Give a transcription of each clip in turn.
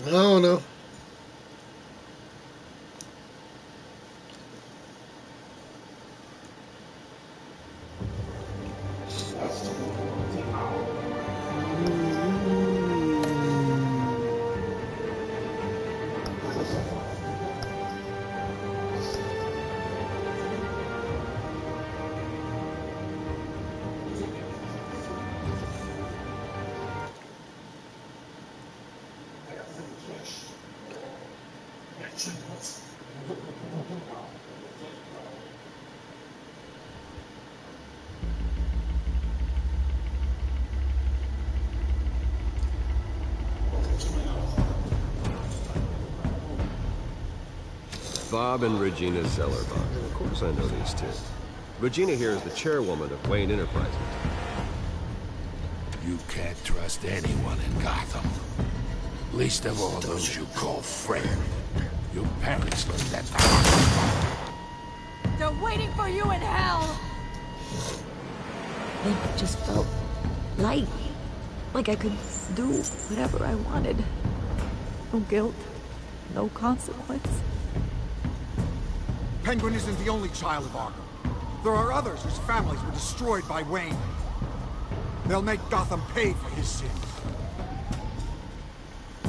I don't know. Bob and Regina Zellerbach. Of course I know these two. Regina here is the chairwoman of Wayne Enterprises. You can't trust anyone in Gotham. Least of all those you call friend. Your parents learned that. They're waiting for you in hell! It just felt light. Like I could do whatever I wanted. No guilt. No consequence. Penguin isn't the only child of Arkham. There are others whose families were destroyed by Wayne. They'll make Gotham pay for his sins.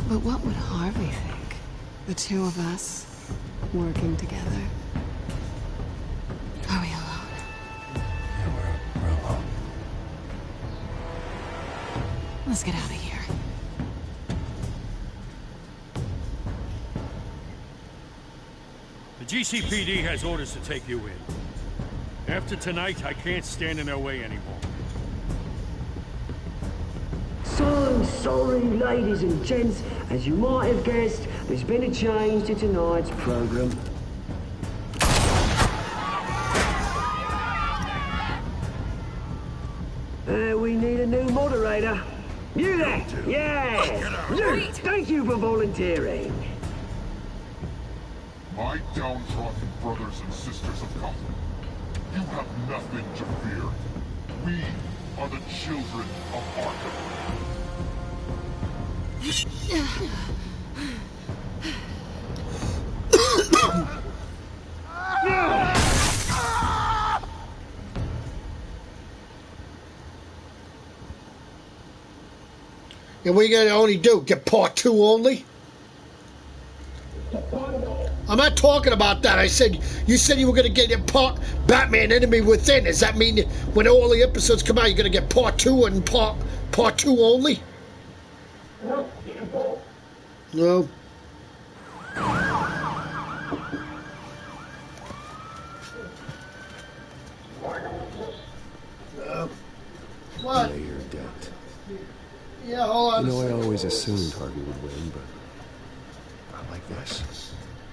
But what would Harvey think? The two of us, working together. Are we alone? Yeah, we're alone. Let's get out of here. The GCPD has orders to take you in. After tonight, I can't stand in their way anymore. So sorry, ladies and gents. As you might have guessed, there's been a change to tonight's program. We need a new moderator. You there? Yeah! You! Thank you for volunteering. My downtrodden brothers and sisters of Gotham, you have nothing to fear. We are the children of Arkham. And what are you gonna only do? Get part 2 only? I'm not talking about that. I said, you said you were gonna get part Batman Enemy Within. Does that mean when all the episodes come out, you're gonna get part 2 and part 2 only? No. What? Pay your debt. Yeah, hold on. You know, I always assumed Harvey would win, but not like this.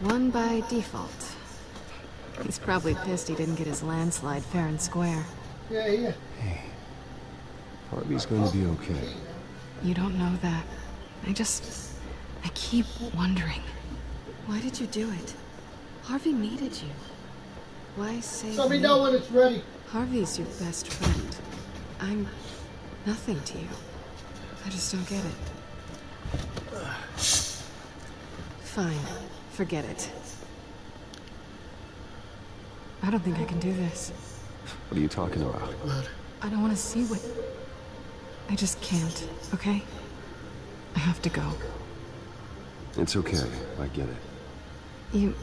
Won by default. He's probably pissed he didn't get his landslide fair and square. Yeah, yeah. Hey, Harvey's going to be okay. You don't know that. I keep wondering. Why did you do it? Harvey needed you. Why save Let me me? know when it's ready. Harvey's your best friend. I'm nothing to you. I just don't get it. Fine. Forget it. I don't think I can do this. What are you talking about? I don't want to see what... I just can't, okay? I have to go. It's okay. I get it. You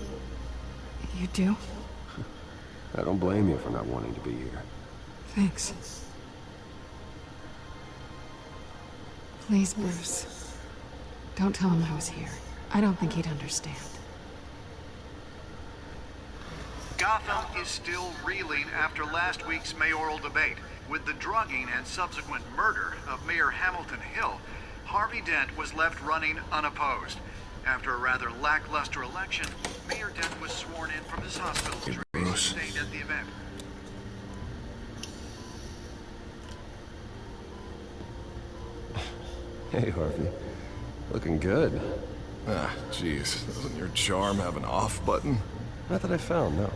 do? I don't blame you for not wanting to be here. Thanks. Please, Bruce. Don't tell him I was here. I don't think he'd understand. Gotham is still reeling after last week's mayoral debate. With the drugging and subsequent murder of Mayor Hamilton Hill, Harvey Dent was left running unopposed. After a rather lackluster election, Mayor Dent was sworn in from his hospital duty and stayed at the event. Hey, Harvey. Looking good. Ah, jeez. Doesn't your charm have an off button? Not that I found, no.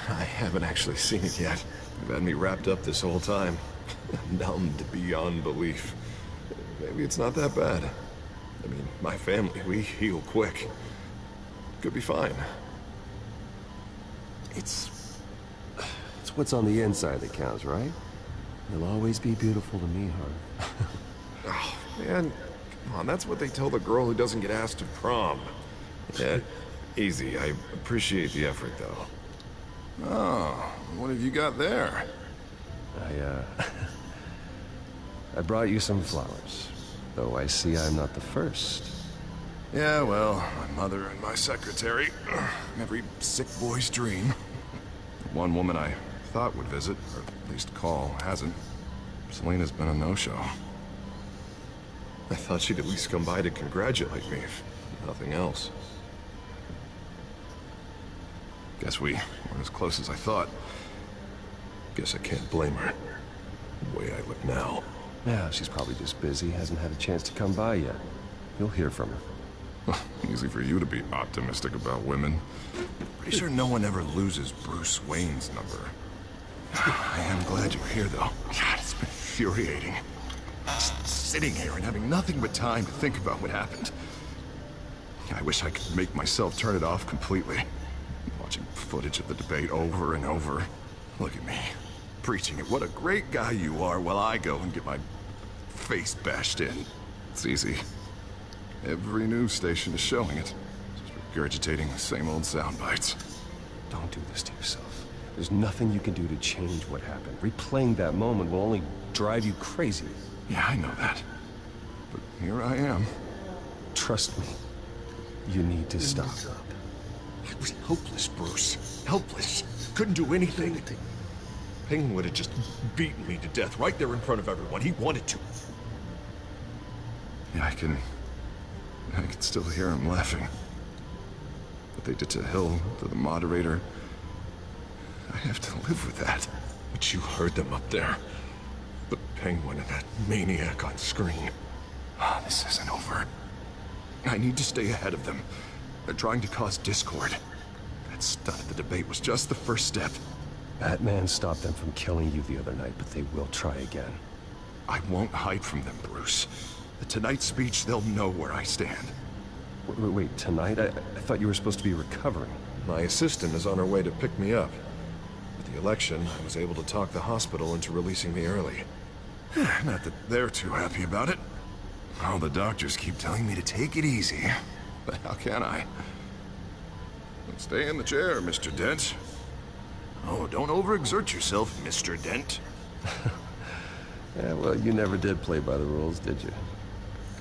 I haven't actually seen it yet. You've had me wrapped up this whole time. Numbed beyond belief. Maybe it's not that bad. I mean, my family, we heal quick. Could be fine. It's what's on the inside that counts, right? You'll always be beautiful to me, Harv. Oh, man. Come on, that's what they tell the girl who doesn't get asked to prom. Yeah, easy. I appreciate the effort, though. Oh, what have you got there? I brought you some flowers. Though I see I'm not the first. Yeah, well, my mother and my secretary. Every sick boy's dream. The one woman I thought would visit, or at least call, hasn't. Selena's been a no-show. I thought she'd at least come by to congratulate me, if nothing else. Guess we weren't as close as I thought. Guess I can't blame her. The way I look now. Yeah, she's probably just busy, hasn't had a chance to come by yet. You'll hear from her. Easy for you to be optimistic about women. Pretty sure no one ever loses Bruce Wayne's number. I am glad you're here, though. God, it's been infuriating. Just sitting here and having nothing but time to think about what happened. I wish I could make myself turn it off completely. Watching footage of the debate over and over. Look at me, preaching it. What a great guy you are, while I go and get my face bashed in. It's easy. Every news station is showing it. Just regurgitating the same old sound bites. Don't do this to yourself. There's nothing you can do to change what happened. Replaying that moment will only drive you crazy. Yeah, I know that. But here I am. Trust me. You need to stop. I was helpless, Bruce. Helpless. Couldn't do anything. Penguin would have just beaten me to death right there in front of everyone. He wanted to. Yeah, I can still hear him laughing. What they did to Hill, to the moderator. I have to live with that. But you heard them up there. The Penguin and that maniac on screen. Ah, this isn't over. I need to stay ahead of them. They're trying to cause discord. That stunt at the debate was just the first step. Batman stopped them from killing you the other night, but they will try again. I won't hide from them, Bruce. The Tonight speech, they'll know where I stand. Wait, tonight? I thought you were supposed to be recovering. My assistant is on her way to pick me up. With the election, I was able to talk the hospital into releasing me early. Not that they're too happy about it. All the doctors keep telling me to take it easy. But how can I? Stay in the chair, Mr. Dent. Oh, don't overexert yourself, Mr. Dent. Yeah, well, you never did play by the rules, did you?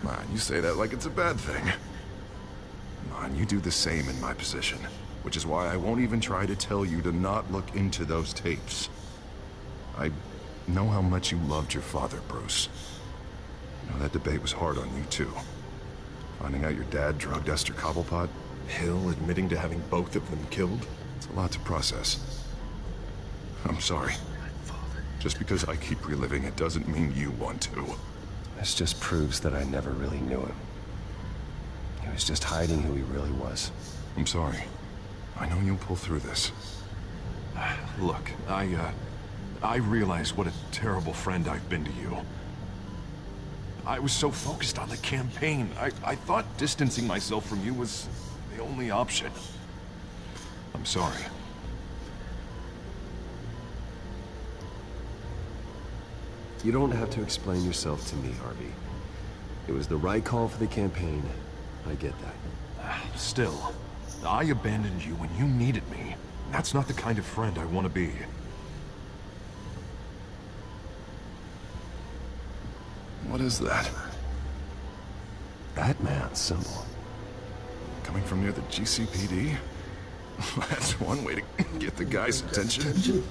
Come on, you say that like it's a bad thing. Come on, you do the same in my position. Which is why I won't even try to tell you to not look into those tapes. I know how much you loved your father, Bruce. You know, that debate was hard on you, too. Finding out your dad drugged Esther Cobblepot. Hill admitting to having both of them killed. It's a lot to process. I'm sorry. Just because I keep reliving it doesn't mean you want to. This just proves that I never really knew him. He was just hiding who he really was. I'm sorry. I know you'll pull through this. Look, I realize what a terrible friend I've been to you. I was so focused on the campaign. I thought distancing myself from you was the only option. I'm sorry. You don't have to explain yourself to me, Harvey. It was the right call for the campaign. I get that. Still, I abandoned you when you needed me. That's not the kind of friend I want to be. What is that? Batman symbol. Coming from near the GCPD? That's one way to get the guy's attention.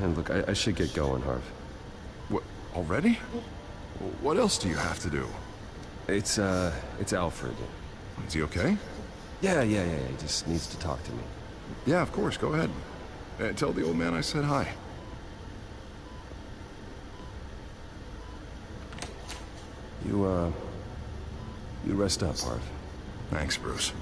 And look, I should get going, Harv. What, already? What else do you have to do? It's Alfred. Is he okay? Yeah, he just needs to talk to me. Yeah, of course, go ahead. Tell the old man I said hi. You rest up, Harv. Thanks, Bruce.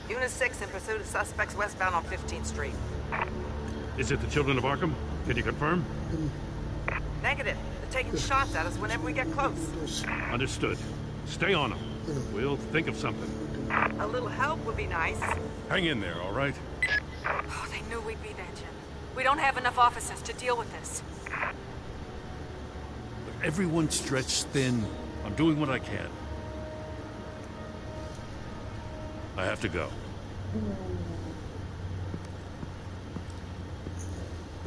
Unit 6 in pursuit of suspects westbound on 15th Street. Is it the Children of Arkham? Can you confirm? Negative. They're taking shots at us whenever we get close. Understood. Stay on them. We'll think of something. A little help would be nice. Hang in there, all right? Oh, they knew we'd be there, Jim. We don't have enough officers to deal with this. Look, everyone's stretched thin. I'm doing what I can. I have to go.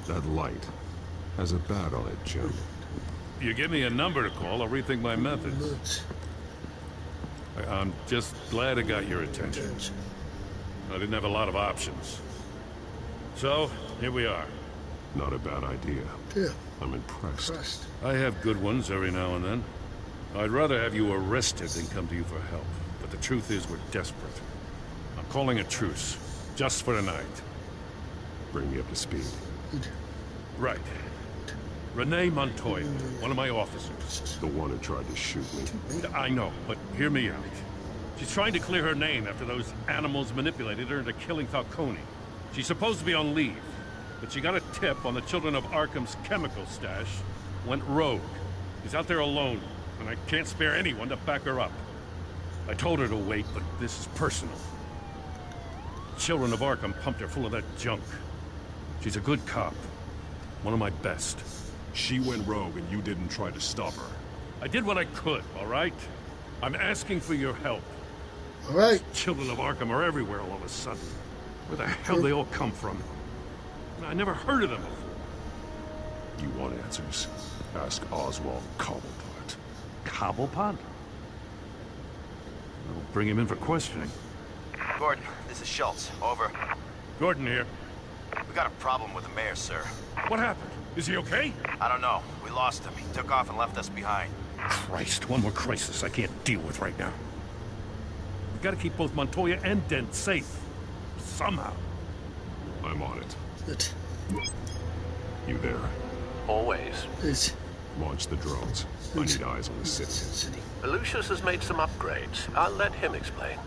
That light has a bat on it, Jim. You give me a number to call, I'll rethink my methods. I'm just glad I got your attention. I didn't have a lot of options. So, here we are. Not a bad idea. Yeah. I'm impressed. I have good ones every now and then. I'd rather have you arrested than come to you for help. But the truth is, we're desperate. I'm calling a truce. Just for tonight. Bring me up to speed. Right. Renee Montoya, one of my officers. The one who tried to shoot me. I know, but hear me out. She's trying to clear her name after those animals manipulated her into killing Falcone. She's supposed to be on leave, but she got a tip on the Children of Arkham's chemical stash, went rogue. She's out there alone, and I can't spare anyone to back her up. I told her to wait, but this is personal. Children of Arkham pumped her full of that junk. She's a good cop. One of my best. She went rogue and you didn't try to stop her. I did what I could, all right? I'm asking for your help. All right. Children of Arkham are everywhere all of a sudden. Where the hell they all come from? I never heard of them before. You want answers? Ask Oswald Cobblepot. Cobblepot? I'll bring him in for questioning. Gordon, this is Schultz. Over. Gordon here. We got a problem with the mayor, sir. What happened? Is he okay? I don't know. We lost him. He took off and left us behind. Christ, one more crisis I can't deal with right now. We gotta keep both Montoya and Dent safe. Somehow. I'm on it. You there? Always. Launch the drones. I need eyes on the city. Lucius has made some upgrades. I'll let him explain.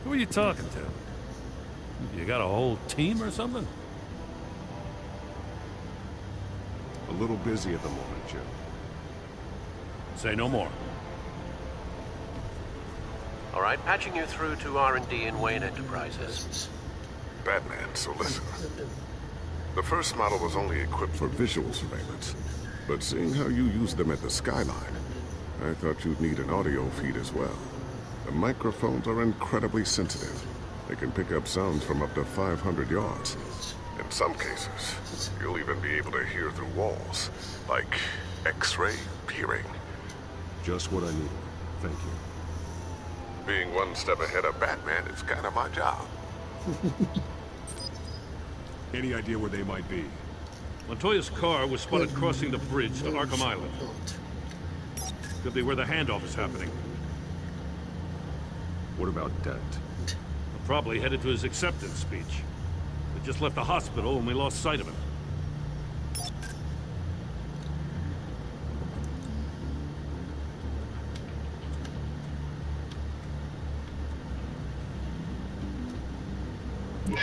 Who are you talking to? You got a whole team or something? A little busy at the moment, Jim. Say no more. All right, patching you through to R&D in Wayne Enterprises. Batman, so listen. The first model was only equipped for visual surveillance, but seeing how you use them at the skyline, I thought you'd need an audio feed as well. The microphones are incredibly sensitive. They can pick up sounds from up to 500 yards. In some cases, you'll even be able to hear through walls, like X-ray peering. Just what I need. Thank you. Being one step ahead of Batman is kind of my job. Any idea where they might be? Montoya's car was spotted crossing the bridge to Arkham Island. Could be where the handoff is happening. What about Dent? Probably headed to his acceptance speech. They just left the hospital and we lost sight of him.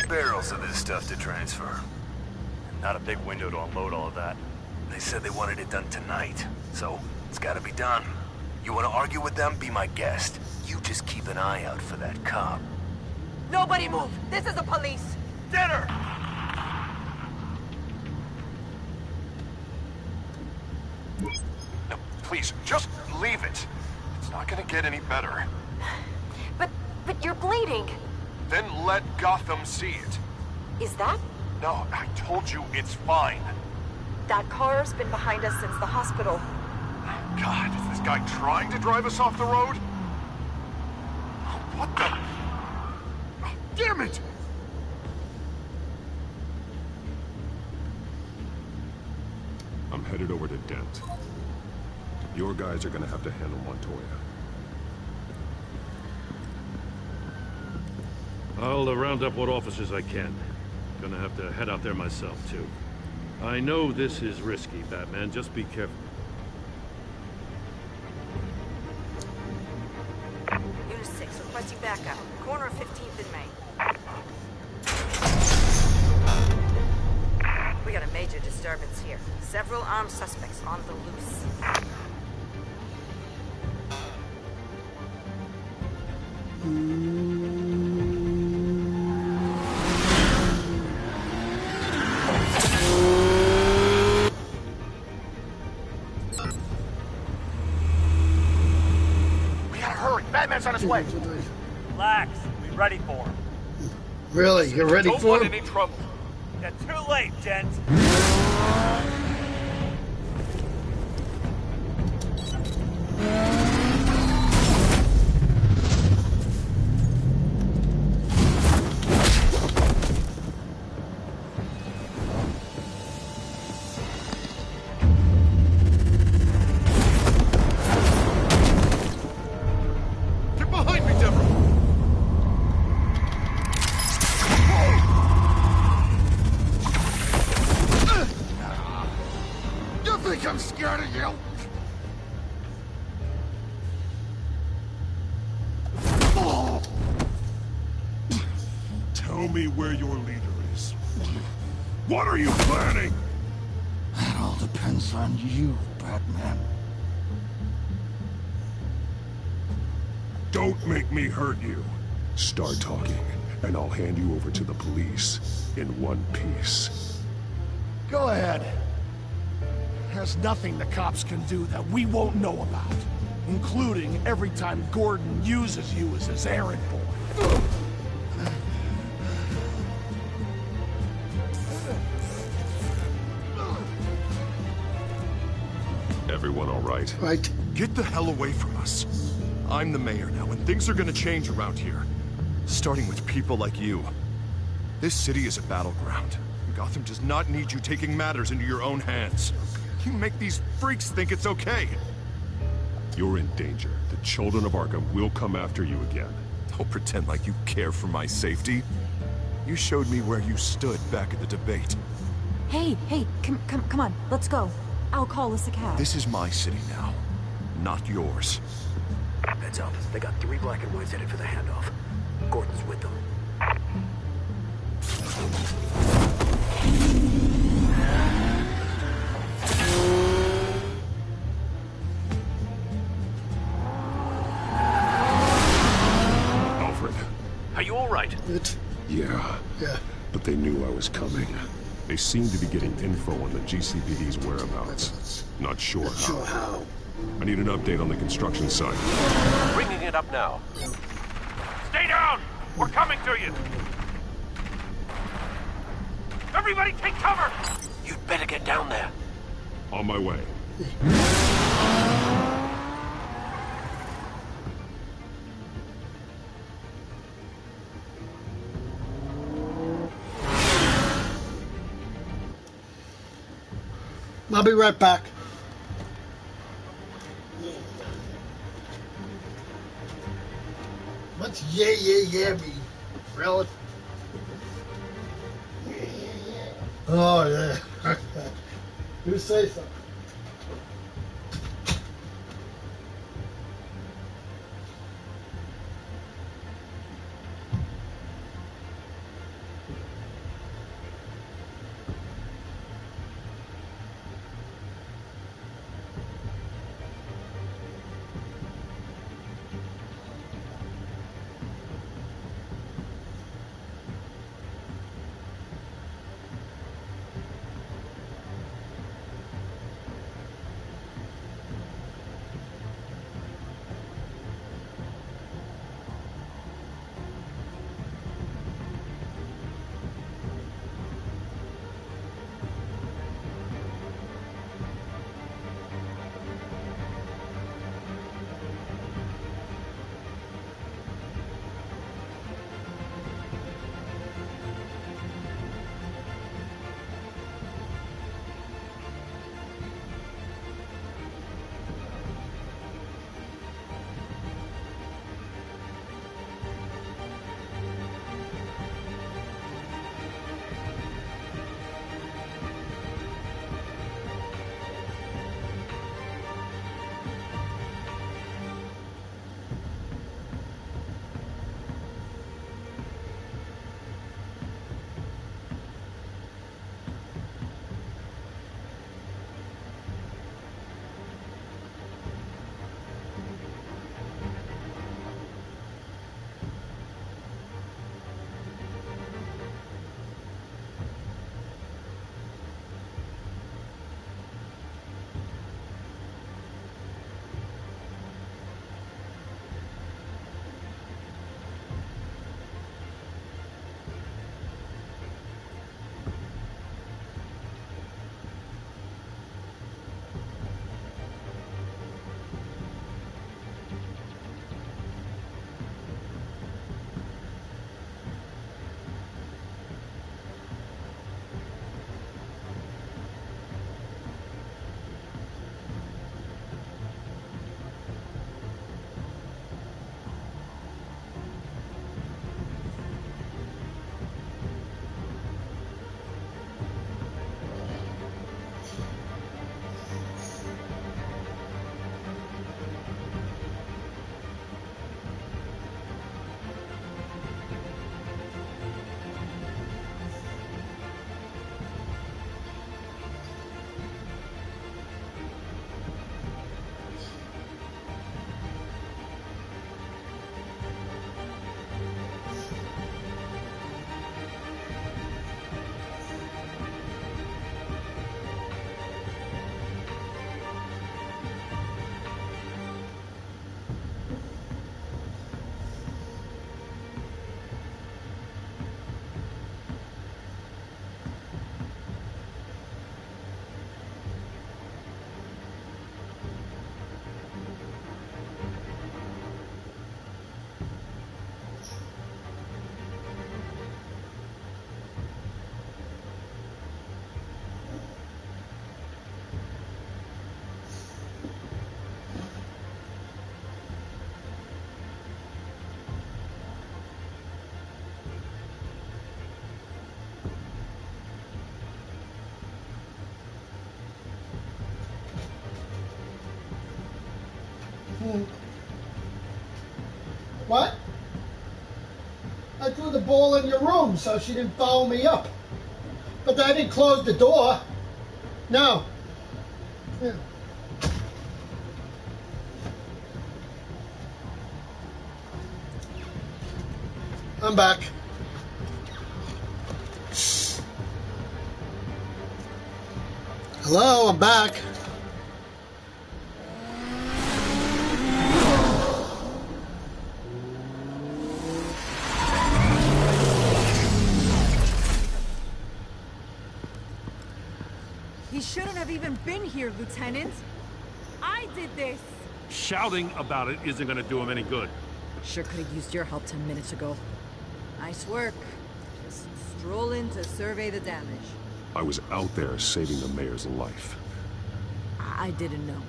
Barrels of this stuff to transfer. Not a big window to unload all of that. They said they wanted it done tonight, so it's gotta be done. You wanna argue with them? Be my guest. You just keep an eye out for that cop. Nobody move! This is the police! Get her! No, please, just leave it. It's not gonna get any better. But you're bleeding! Then let Gotham see it. Is that? No, I told you it's fine. That car's been behind us since the hospital. God, is this guy trying to drive us off the road? What the? Oh, damn it! I'm headed over to Dent. Your guys are gonna have to handle Montoya. I'll round up what officers I can. Gonna have to head out there myself, too. I know this is risky, Batman. Just be careful. Unit 6, requesting backup. Corner of 15th and Main. disturbance here. Several armed suspects on the loose. We gotta hurry. Batman's on his way. Relax. Be ready for him. Really? You're ready Don't for want him? any trouble. Yeah, too late, gents. Get behind me, Deborah! You think I'm scared of you? Tell me where your leader is. What are you planning? That all depends on you, Batman. Don't make me hurt you. Start talking, and I'll hand you over to the police in one piece. Go ahead. There's nothing the cops can do that we won't know about. Including every time Gordon uses you as his errand boy. Everyone all right? Right. Get the hell away from us. I'm the mayor now, and things are gonna change around here. Starting with people like you. This city is a battleground. Gotham does not need you taking matters into your own hands. You make these freaks think it's okay. You're in danger. The children of Arkham will come after you again. Don't pretend like you care for my safety. You showed me where you stood back at the debate. Hey, come on, let's go. I'll call us a cab. This is my city now, not yours. Heads up. They got 3 black and whites headed for the handoff. Gordon's with them. Alfred. Are you all right? Yeah. Yeah. But they knew I was coming. They seemed to be getting info on the GCPD's whereabouts. Not sure how. I need an update on the construction site. Bringing it up now. Stay down! We're coming to you! Everybody take cover! You'd better get down there. On my way. I'll be right back. What's yeah mean? Really? Oh yeah. You say something. What? I threw the ball in your room so she didn't follow me up. But I didn't close the door. No. Yeah. I'm back. Hello, I'm back. He shouldn't have even been here, Lieutenant. I did this. Shouting about it isn't gonna do him any good. Sure could have used your help 10 minutes ago. Nice work. Just stroll in to survey the damage. I was out there saving the mayor's life. I didn't know.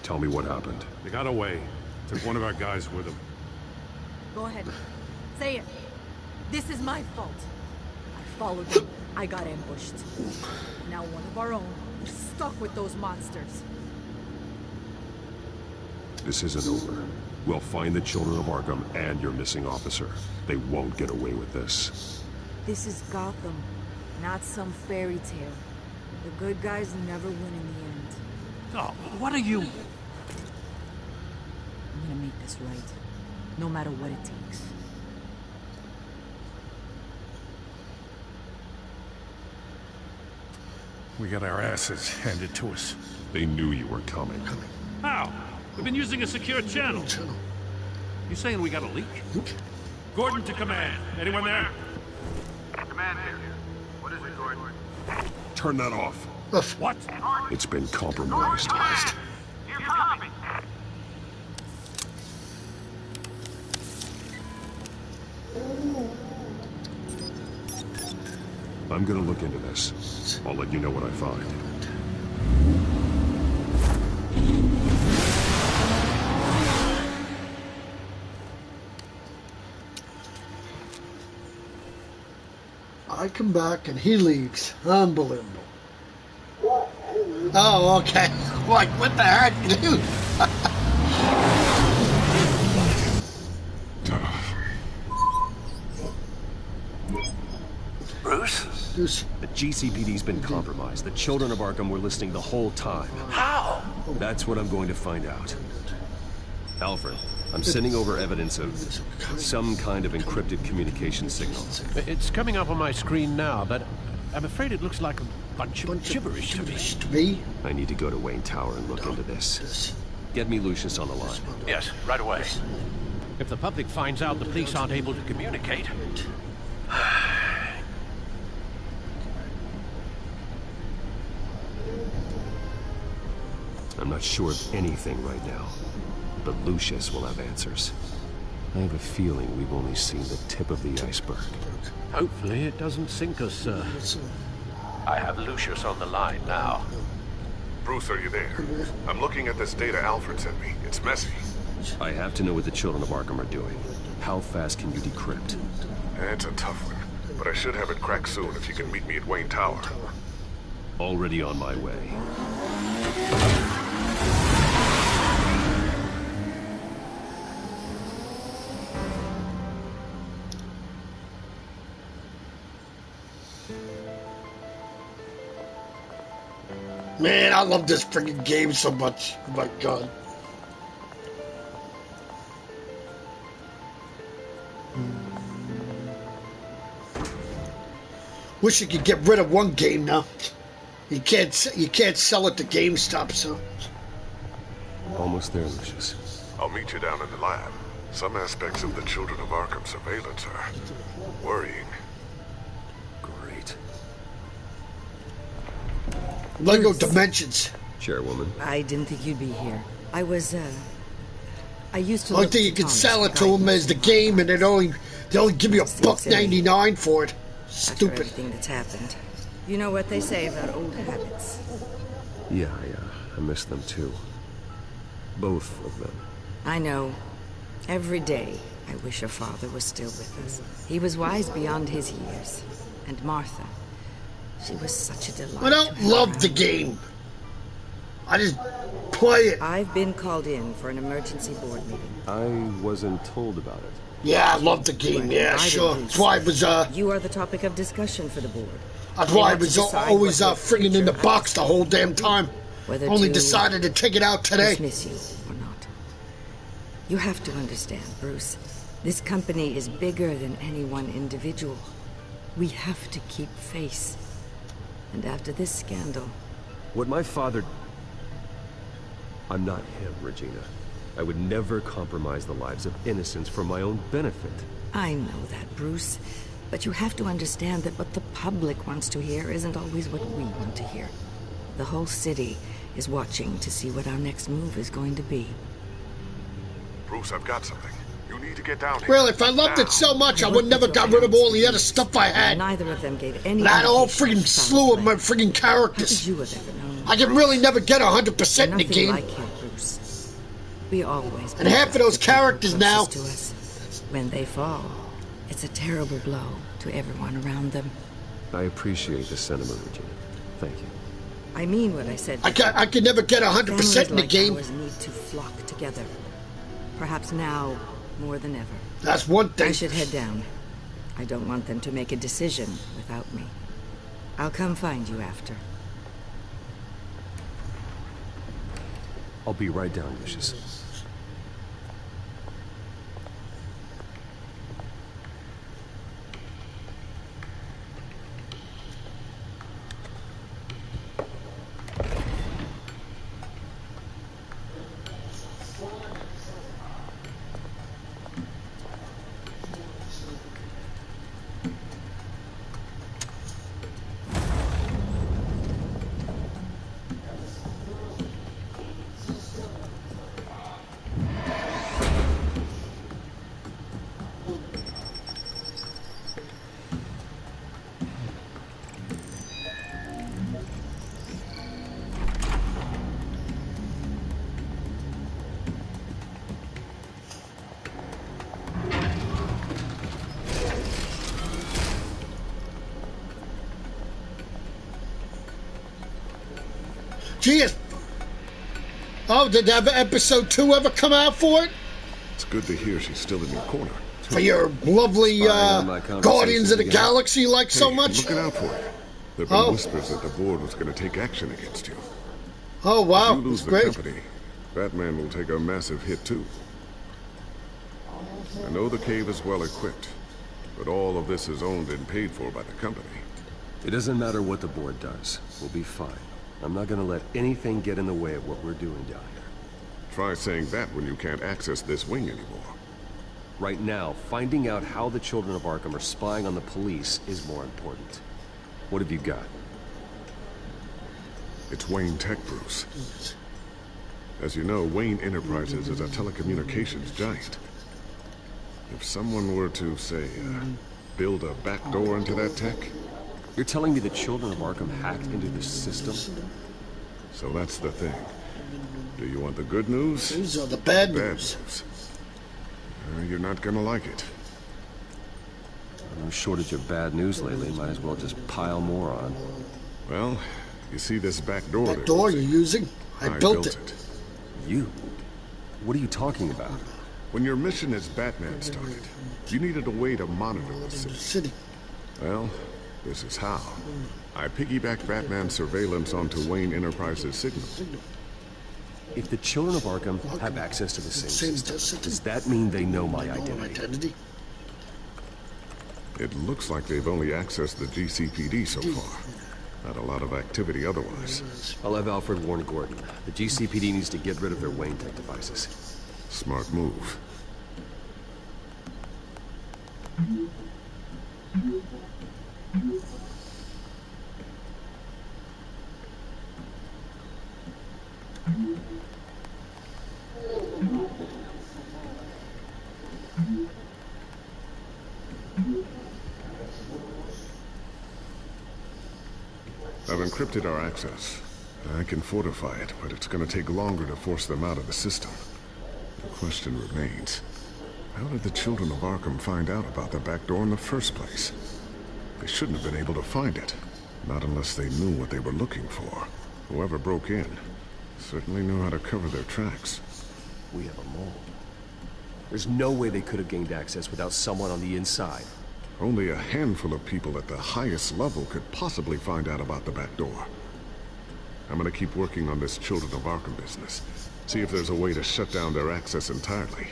Tell me what happened. They got away. Took one of our guys with them. Go ahead. Say it. This is my fault. I followed them. I got ambushed. Now one of our own is stuck with those monsters. This isn't over. We'll find the children of Arkham and your missing officer. They won't get away with this. This is Gotham, not some fairy tale. The good guys never win in the end. Oh, what are you? I'm gonna make this right, no matter what it takes. We got our asses handed to us. They knew you were coming. How? We've been using a secure channel. You saying we got a leak? Gordon to command. Anyone there? Command here. What is it, Gordon? Turn that off. What? It's been compromised. You copy. I'm gonna look into this. I'll let you know what I find. I come back and he leaves. Unbelievable. Oh, okay. Like, what the heck, dude? Bruce? The GCPD's been compromised. The children of Arkham were listening the whole time. How? That's what I'm going to find out. Alfred, I'm sending over evidence of some kind of encrypted communication signal. It's coming up on my screen now, but I'm afraid it looks like a bunch of gibberish to me. I need to go to Wayne Tower and look into this. Get me Lucius on the line. Yes, right away. If the public finds out the police aren't able to communicate... I'm not sure of anything right now, but Lucius will have answers. I have a feeling we've only seen the tip of the iceberg. Hopefully it doesn't sink us, sir. I have Lucius on the line now. Bruce, are you there? I'm looking at this data Alfred sent me. It's messy. I have to know what the children of Arkham are doing. How fast can you decrypt? It's a tough one, but I should have it cracked soon if you can meet me at Wayne Tower. Already on my way. Man, I love this freaking game so much. Oh my god. Wish you could get rid of one game now. You can't sell it to GameStop, so. Almost there, Lucius. I'll meet you down in the lab. Some aspects of the Children of Arkham surveillance are worrying. Great. Lego Dimensions. Chairwoman. I didn't think you'd be here. I used to. Only thing you can sell it to them is the game, and they only give you $1.99 for it. Stupid. After everything that's happened. You know what they say about old habits. Yeah, I miss them too. Both of them. I know. Every day, I wish your father was still with us. He was wise beyond his years. And Martha, she was such a delight. I don't love the game. I just play it. I've been called in for an emergency board meeting. I wasn't told about it. Yeah, I love the game. Yeah, sure. That's why it was, You are the topic of discussion for the board. That's why I was always friggin' in the box the whole damn time. Whether Only to decided to take it out today. Dismiss you or not. You have to understand, Bruce. This company is bigger than any one individual. We have to keep face. And after this scandal... What my father... I'm not him, Regina. I would never compromise the lives of innocents for my own benefit. I know that, Bruce. But you have to understand that what the public wants to hear isn't always what we want to hear. The whole city is watching to see what our next move is going to be. Bruce, I've got something. You need to get down here. Really, if I loved it so much, I would never got rid of all the other stuff I had. Neither of them gave any... That whole friggin' slew of my friggin' characters. You have ever known? I can really never get 100% in the game. Like you, Bruce. We always... And half of those characters now... To us. When they fall, it's a terrible blow to everyone around them. I appreciate the sentiment, Regina. Thank you. I mean what I said. I can never get 100% in the game. Families need to flock together. Perhaps now more than ever. That's one thing. I should head down. I don't want them to make a decision without me. I'll come find you after. I'll be right down, Lucius. Geez. Oh, did episode 2 ever come out for it? It's good to hear she's still in your corner. For your lovely Guardians of the Galaxy you like so much? Looking out for it. There have been whispers that the board was going to take action against you. Oh, wow. If you lose the great. company, Batman will take a massive hit too. I know the cave is well equipped, but all of this is owned and paid for by the company. It doesn't matter what the board does. We'll be fine. I'm not gonna let anything get in the way of what we're doing down here. Try saying that when you can't access this wing anymore. Right now, finding out how the children of Arkham are spying on the police is more important. What have you got? It's Wayne Tech, Bruce. As you know, Wayne Enterprises is a telecommunications giant. If someone were to, say, build a back door into that tech... You're telling me the children of Arkham hacked into this system? So that's the thing. Do you want the good news? These are the bad news. You're not gonna like it. No shortage of bad news lately. Might as well just pile more on. Well, you see this back door That door you're using? I built it. You? What are you talking about? When your mission as Batman started, you needed a way to monitor the city. Well, this is how. I piggybacked Batman's surveillance onto Wayne Enterprises' signal. If the children of Arkham have access to the same system, does that mean they know my identity? It looks like they've only accessed the GCPD so far. Not a lot of activity otherwise. I'll have Alfred warn Gordon. The GCPD needs to get rid of their Wayne Tech devices. Smart move. I've encrypted our access. I can fortify it, but it's going to take longer to force them out of the system. The question remains, how did the children of Arkham find out about the back door in the first place? They shouldn't have been able to find it, not unless they knew what they were looking for. Whoever broke in Certainly know how to cover their tracks. We have a mole. There's no way they could have gained access without someone on the inside. Only a handful of people at the highest level could possibly find out about the back door. I'm gonna keep working on this Children of Arkham business. See if there's a way to shut down their access entirely.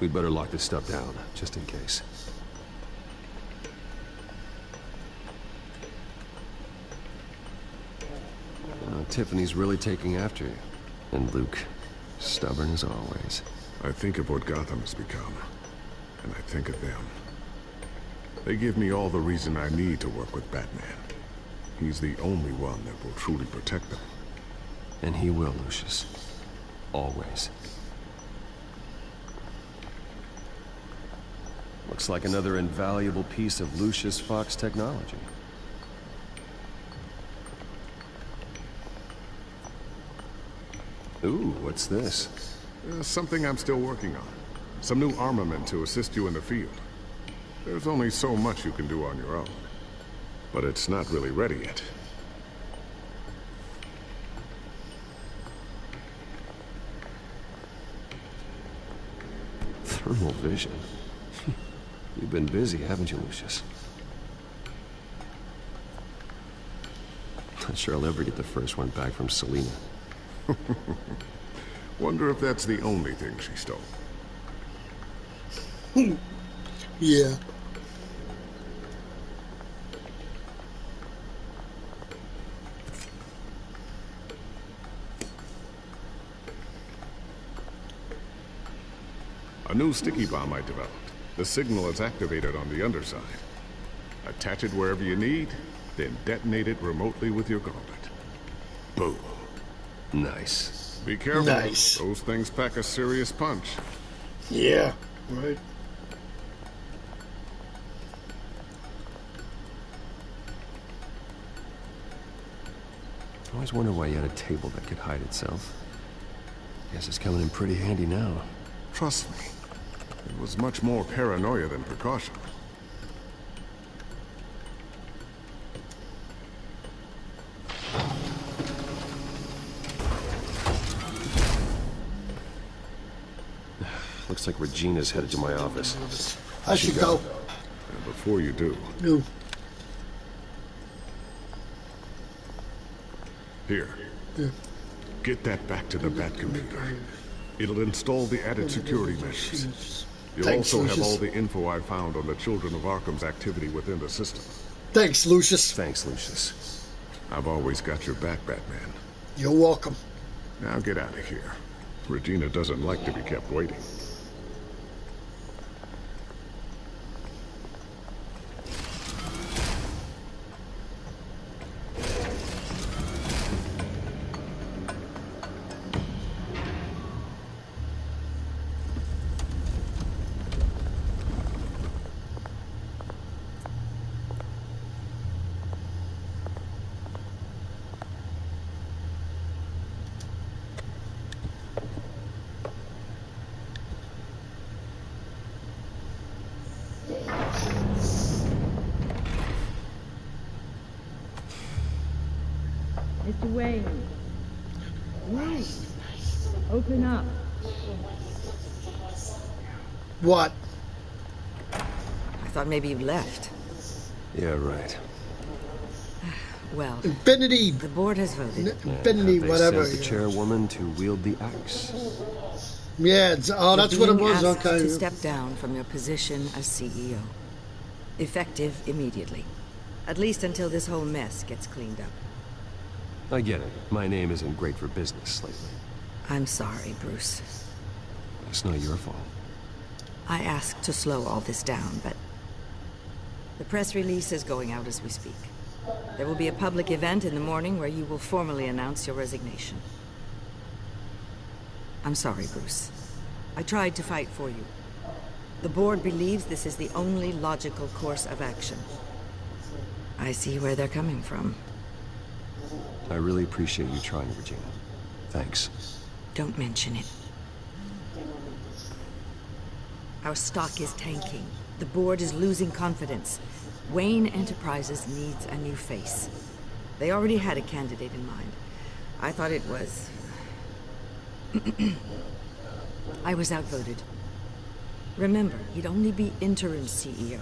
We'd better lock this stuff down, just in case. Tiffany's really taking after you. And Luke, stubborn as always. I think of what Gotham has become, and I think of them. They give me all the reason I need to work with Batman. He's the only one that will truly protect them. And he will, Lucius. Always. Looks like another invaluable piece of Lucius Fox technology. Ooh, what's this? Something I'm still working on. Some new armament to assist you in the field. There's only so much you can do on your own. But it's not really ready yet. Thermal vision. You've been busy, haven't you, Lucius? Not sure I'll ever get the first one back from Selina. Wonder if that's the only thing she stole. Yeah. A new sticky bomb I developed. The signal is activated on the underside. Attach it wherever you need, then detonate it remotely with your gauntlet. Boom. Nice. Be careful. Nice. Those things pack a serious punch. Yeah, right. I always wondered why you had a table that could hide itself. Guess it's coming in pretty handy now. Trust me. It was much more paranoia than precaution. Looks like Regina's headed to my office. I should go. And before you do... No. Here. Yeah. Get that back to the Batcomputer. It'll install the added security measures. You'll Thanks, also have Lucius. all the info I found on the Children of Arkham's activity within the system. Thanks, Lucius. Thanks, Lucius. I've always got your back, Batman. You're welcome. Now get out of here. Regina doesn't like to be kept waiting. Mr. Wayne. Wayne. Open up. What? I thought maybe you left. Yeah, right. Well, Infinity. the board has voted. Infinity, They whatever. sent the chairwoman to wield the axe. Yeah, oh, that's what it You're was. being asked Okay. to step down from your position as CEO. Effective immediately. At least until this whole mess gets cleaned up. I get it. My name isn't great for business lately. I'm sorry, Bruce. It's not your fault. I asked to slow all this down, but the press release is going out as we speak. There will be a public event in the morning where you will formally announce your resignation. I'm sorry, Bruce. I tried to fight for you. The board believes this is the only logical course of action. I see where they're coming from. I really appreciate you trying, Regina. Thanks. Don't mention it. Our stock is tanking. The board is losing confidence. Wayne Enterprises needs a new face. They already had a candidate in mind. I thought it was I was outvoted. Remember, he'd only be interim CEO,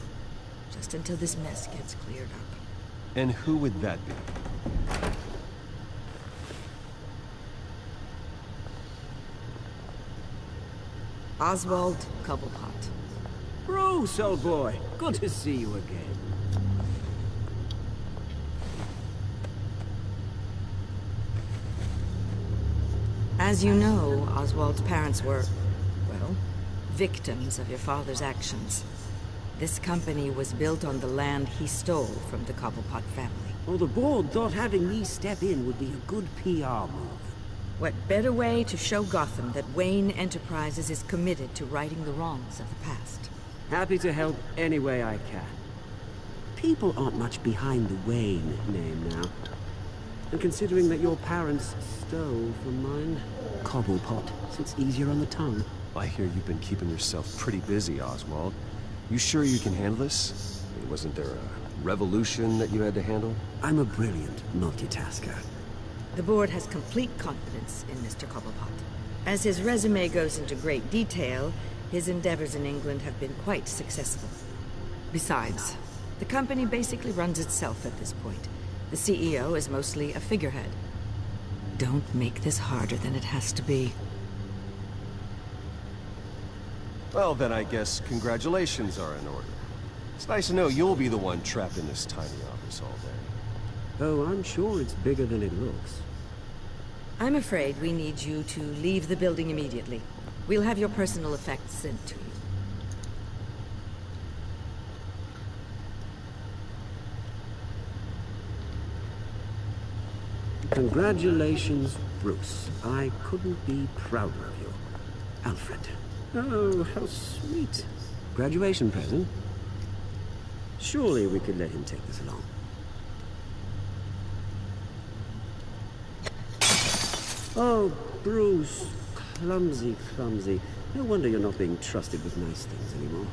just until this mess gets cleared up. And who would that be? Oswald Cobblepot. Bruce, old boy. Good to see you again. As you know, Oswald's parents were, well, victims of your father's actions. This company was built on the land he stole from the Cobblepot family. Well, the board thought having me step in would be a good PR move. What better way to show Gotham that Wayne Enterprises is committed to righting the wrongs of the past? Happy to help any way I can. People aren't much behind the Wayne name now. And considering that your parents stole from mine, Cobblepot sits easier on the tongue. I hear you've been keeping yourself pretty busy, Oswald. You sure you can handle this? I mean, wasn't there a revolution that you had to handle? I'm a brilliant multitasker. The board has complete confidence in Mr. Cobblepot. As his resume goes into great detail, his endeavors in England have been quite successful. Besides, the company basically runs itself at this point. The CEO is mostly a figurehead. Don't make this harder than it has to be. Well, then I guess congratulations are in order. It's nice to know you'll be the one trapped in this tiny office all day. Oh, I'm sure it's bigger than it looks. I'm afraid we need you to leave the building immediately. We'll have your personal effects sent to you. Congratulations, Bruce. I couldn't be prouder of you. Alfred. Oh, how sweet. Graduation present. Surely we could let him take this along. Oh, Bruce. Clumsy, clumsy. No wonder you're not being trusted with nice things anymore.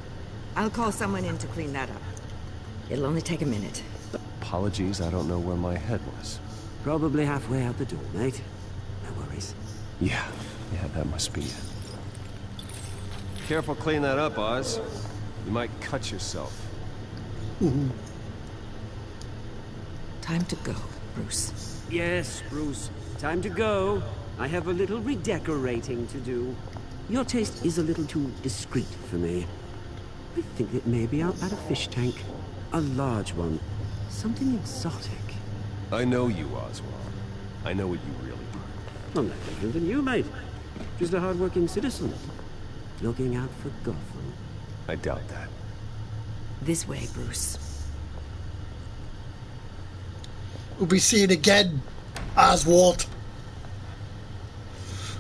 I'll call someone in to clean that up. It'll only take a minute. Apologies, I don't know where my head was. Probably halfway out the door, mate. No worries. Yeah, that must be it. Careful clean that up, Oz. You might cut yourself. Time to go, Bruce. Yes, Bruce. Time to go. I have a little redecorating to do. Your taste is a little too discreet for me. I think that maybe I'll add a fish tank. A large one. Something exotic. I know you, Oswald. I know what you really are. I'm no different than you, mate. Just a hard-working citizen. Looking out for Gotham. I doubt that. This way, Bruce. We'll be seeing again, Oswald.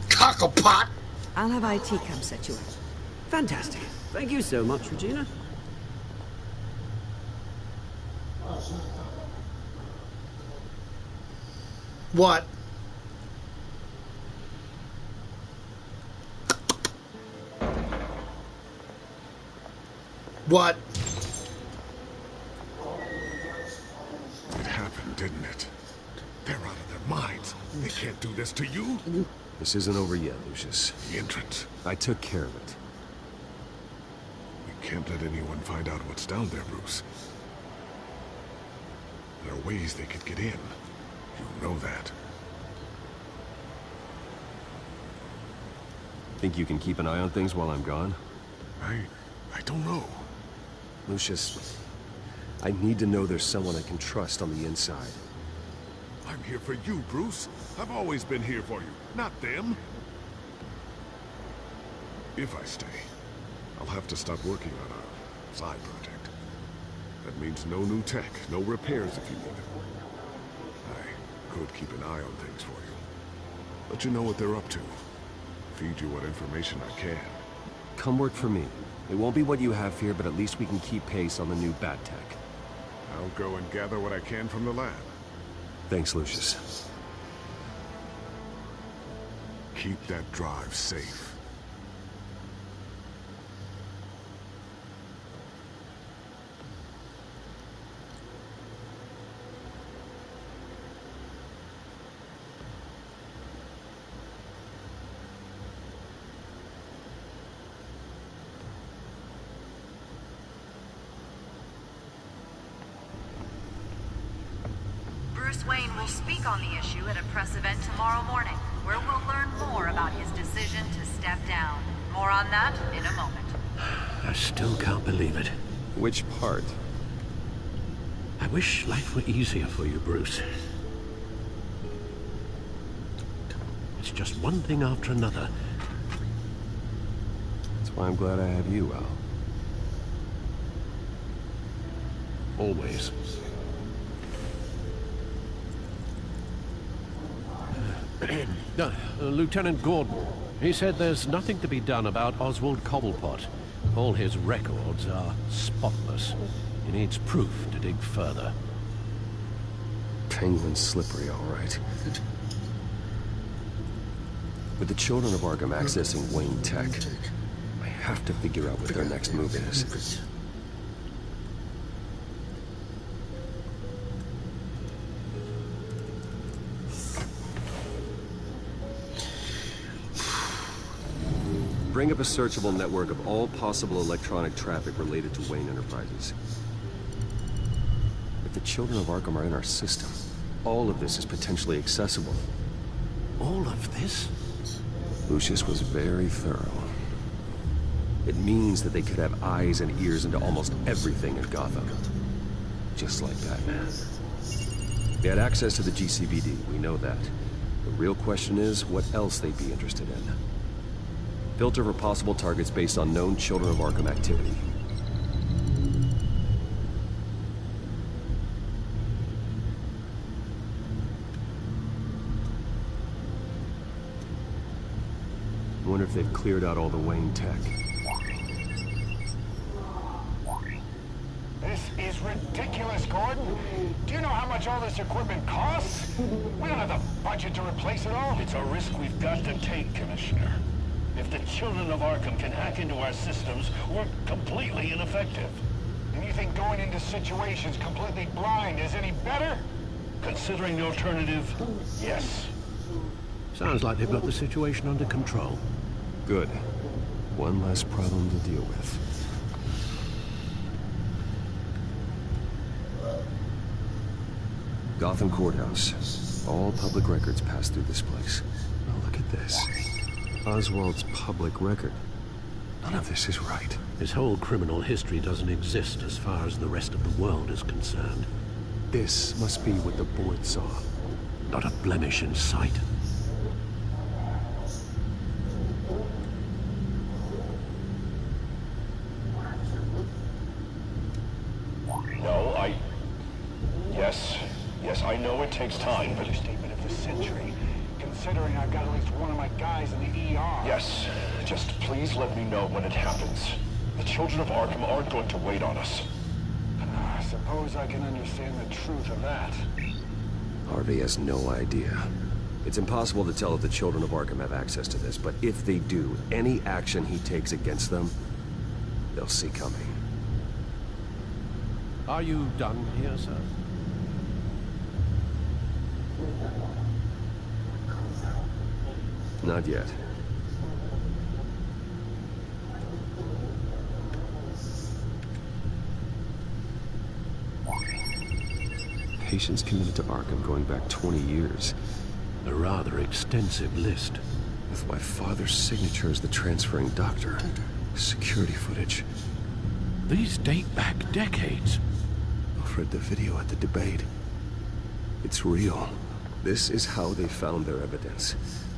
Cockapot. I'll have IT come set you up. Fantastic. Thank you so much, Regina. What? What? It happened, didn't it? They're out of their minds. They can't do this to you. This isn't over yet, Lucius. The entrance. I took care of it. We can't let anyone find out what's down there, Bruce. There are ways they could get in. You know that. Think you can keep an eye on things while I'm gone? I don't know. Lucius, I need to know there's someone I can trust on the inside. I'm here for you, Bruce. I've always been here for you, not them. If I stay, I'll have to stop working on a side project. That means no new tech, no repairs if you need them. I could keep an eye on things for you. Let you know what they're up to. Feed you what information I can. Come work for me. It won't be what you have here, but at least we can keep pace on the new bat tech. I'll go and gather what I can from the lab. Thanks, Lucius. Keep that drive safe. Wayne will speak on the issue at a press event tomorrow morning, where we'll learn more about his decision to step down. More on that in a moment. I still can't believe it. Which part? I wish life were easier for you, Bruce. It's just one thing after another. That's why I'm glad I have you, Al. Always. Lieutenant Gordon. He said there's nothing to be done about Oswald Cobblepot. All his records are spotless. He needs proof to dig further. Penguin's slippery, all right. With the children of Arkham accessing Wayne Tech, I have to figure out what their next move is. Bring up a searchable network of all possible electronic traffic related to Wayne Enterprises. If the children of Arkham are in our system, all of this is potentially accessible. All of this? Lucius was very thorough. It means that they could have eyes and ears into almost everything in Gotham. Just like Batman. They had access to the GCPD, we know that. The real question is, what else they'd be interested in. Filter for possible targets based on known Children of Arkham activity. I wonder if they've cleared out all the Wayne Tech. This is ridiculous, Gordon. Do you know how much all this equipment costs? We don't have the budget to replace it all. It's a risk we've got to take, Commissioner. If the Children of Arkham can hack into our systems, we're completely ineffective. And you think going into situations completely blind is any better? Considering the alternative, yes. Sounds like they've got the situation under control. Good. One less problem to deal with. Gotham Courthouse. All public records pass through this place. Oh, look at this. Oswald's public record. None of this is right. His whole criminal history doesn't exist as far as the rest of the world is concerned. This must be what the board saw. Not a blemish in sight. No, Yes, I know it takes time, but... Understatement of the century. Considering I've got at least one of my guys in the ER. Yes, just please let me know when it happens. The Children of Arkham aren't going to wait on us. I suppose I can understand the truth of that. Harvey has no idea. It's impossible to tell if the Children of Arkham have access to this, but if they do, any action he takes against them, they'll see coming. Are you done here, sir? Not yet. Patients committed to Arkham going back 20 years. A rather extensive list. With my father's signature as the transferring doctor. Security footage. These date back decades. I've read the video at the debate. It's real. This is how they found their evidence.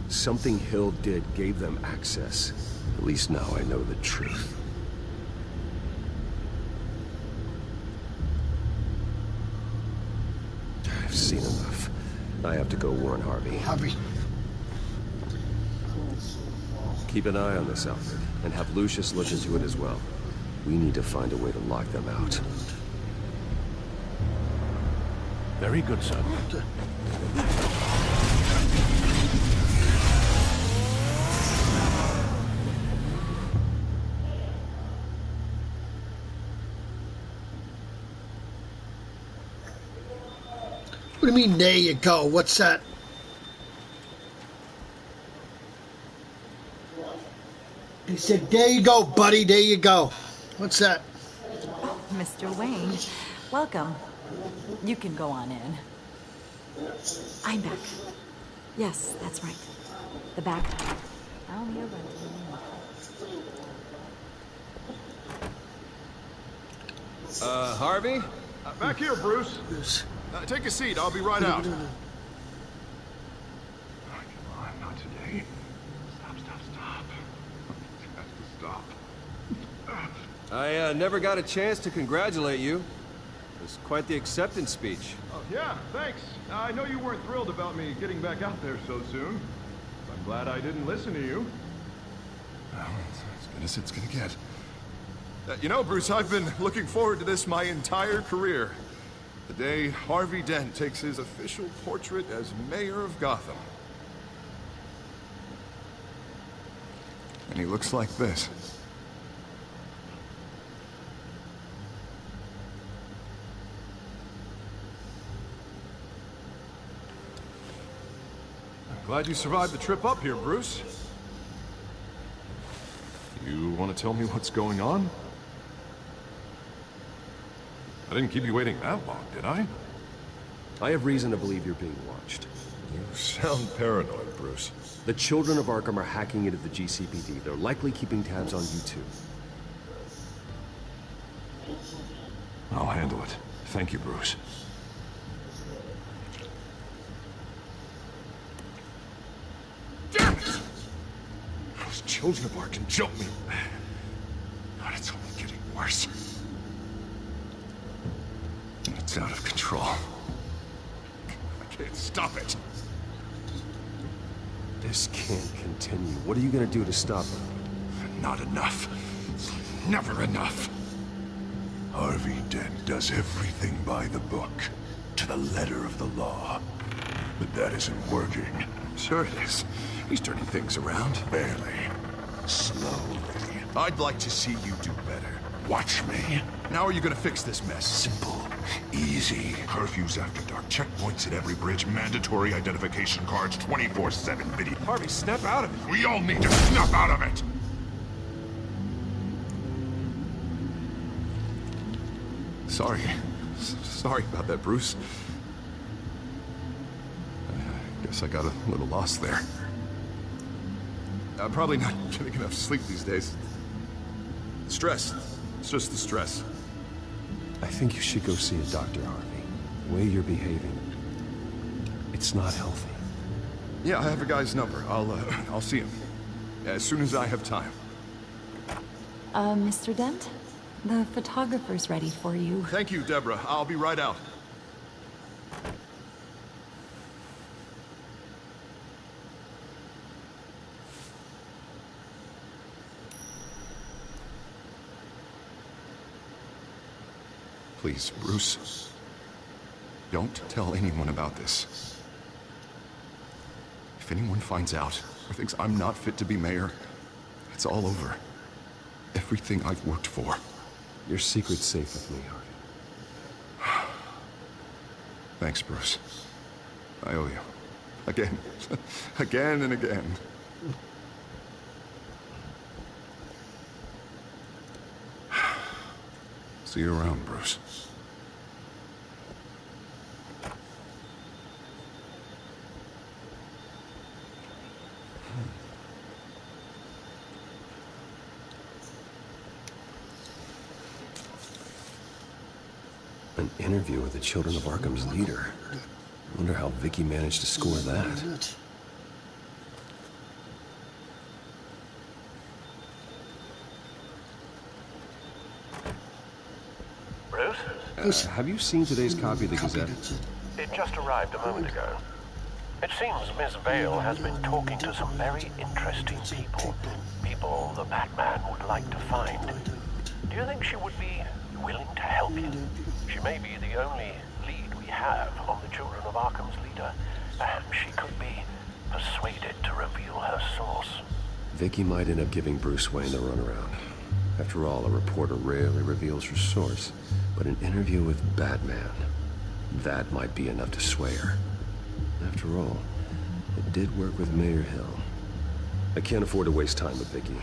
Something Hill did gave them access. At least now I know the truth. I've seen enough. I have to go warn Harvey. Harvey. Keep an eye on this outfit, and have Lucius look into it as well. We need to find a way to lock them out. Very good, sir. What do you mean, there you go? What's that? He said, there you go, buddy, there you go. What's that? Oh, Mr. Wayne, welcome. You can go on in. I'm back. Yes, that's right. The back. I'll need a rental. Harvey? Back here, Bruce. Take a seat. I'll be right out. Oh, come on, not today. Stop. Stop. I never got a chance to congratulate you. It was quite the acceptance speech. Oh, yeah, thanks. I know you weren't thrilled about me getting back out there so soon. I'm glad I didn't listen to you. Well, it's as good as it's gonna get. You know, Bruce, I've been looking forward to this my entire career. The day Harvey Dent takes his official portrait as mayor of Gotham. And he looks like this. I'm glad you survived the trip up here, Bruce. You want to tell me what's going on? I didn't keep you waiting that long, did I? I have reason to believe you're being watched. You sound paranoid, Bruce. The children of Arkham are hacking into the GCPD. They're likely keeping tabs on you too. I'll handle it. Thank you, Bruce. Damn it! Those children of Arkham jumped me. God, it's only getting worse. It's out of control. I can't stop it. This can't continue. What are you gonna do to stop it? Not enough. Never enough. Harvey Dent does everything by the book, to the letter of the law. But that isn't working. Sure it is. He's turning things around. Barely. Slowly. I'd like to see you do better. Watch me. Now are you gonna fix this mess? Simple. Easy. Curfews after dark. Checkpoints at every bridge. Mandatory identification cards. 24/7 video. Harvey, snap out of it. We all need to snap out of it. Sorry about that, Bruce. I guess I got a little lost there. I'm probably not getting enough sleep these days. Stress. It's just the stress. I think you should go see a doctor, Harvey. The way you're behaving, it's not healthy. Yeah, I have a guy's number. I'll see him as soon as I have time. Mr. Dent? The photographer's ready for you. Thank you, Deborah. I'll be right out. Please, Bruce. Don't tell anyone about this. If anyone finds out or thinks I'm not fit to be mayor, it's all over. Everything I've worked for. Your secret's safe with me, Harvey. Thanks, Bruce. I owe you. Again. Again and again. See you around, Bruce. An interview with the children of Arkham's leader. I wonder how Vicky managed to score that. Bruce? Have you seen today's copy of the Gazette? It just arrived a moment ago. It seems Miss Vale has been talking to some very interesting people. People the Batman would like to find. Do you think she would be willing to help you? She may be the only lead we have on the children of Arkham's leader. Perhaps she could be persuaded to reveal her source. Vicky might end up giving Bruce Wayne the runaround. After all, a reporter rarely reveals her source. But an interview with Batman, that might be enough to sway her. After all, it did work with Mayor Hill. I can't afford to waste time with Vicky.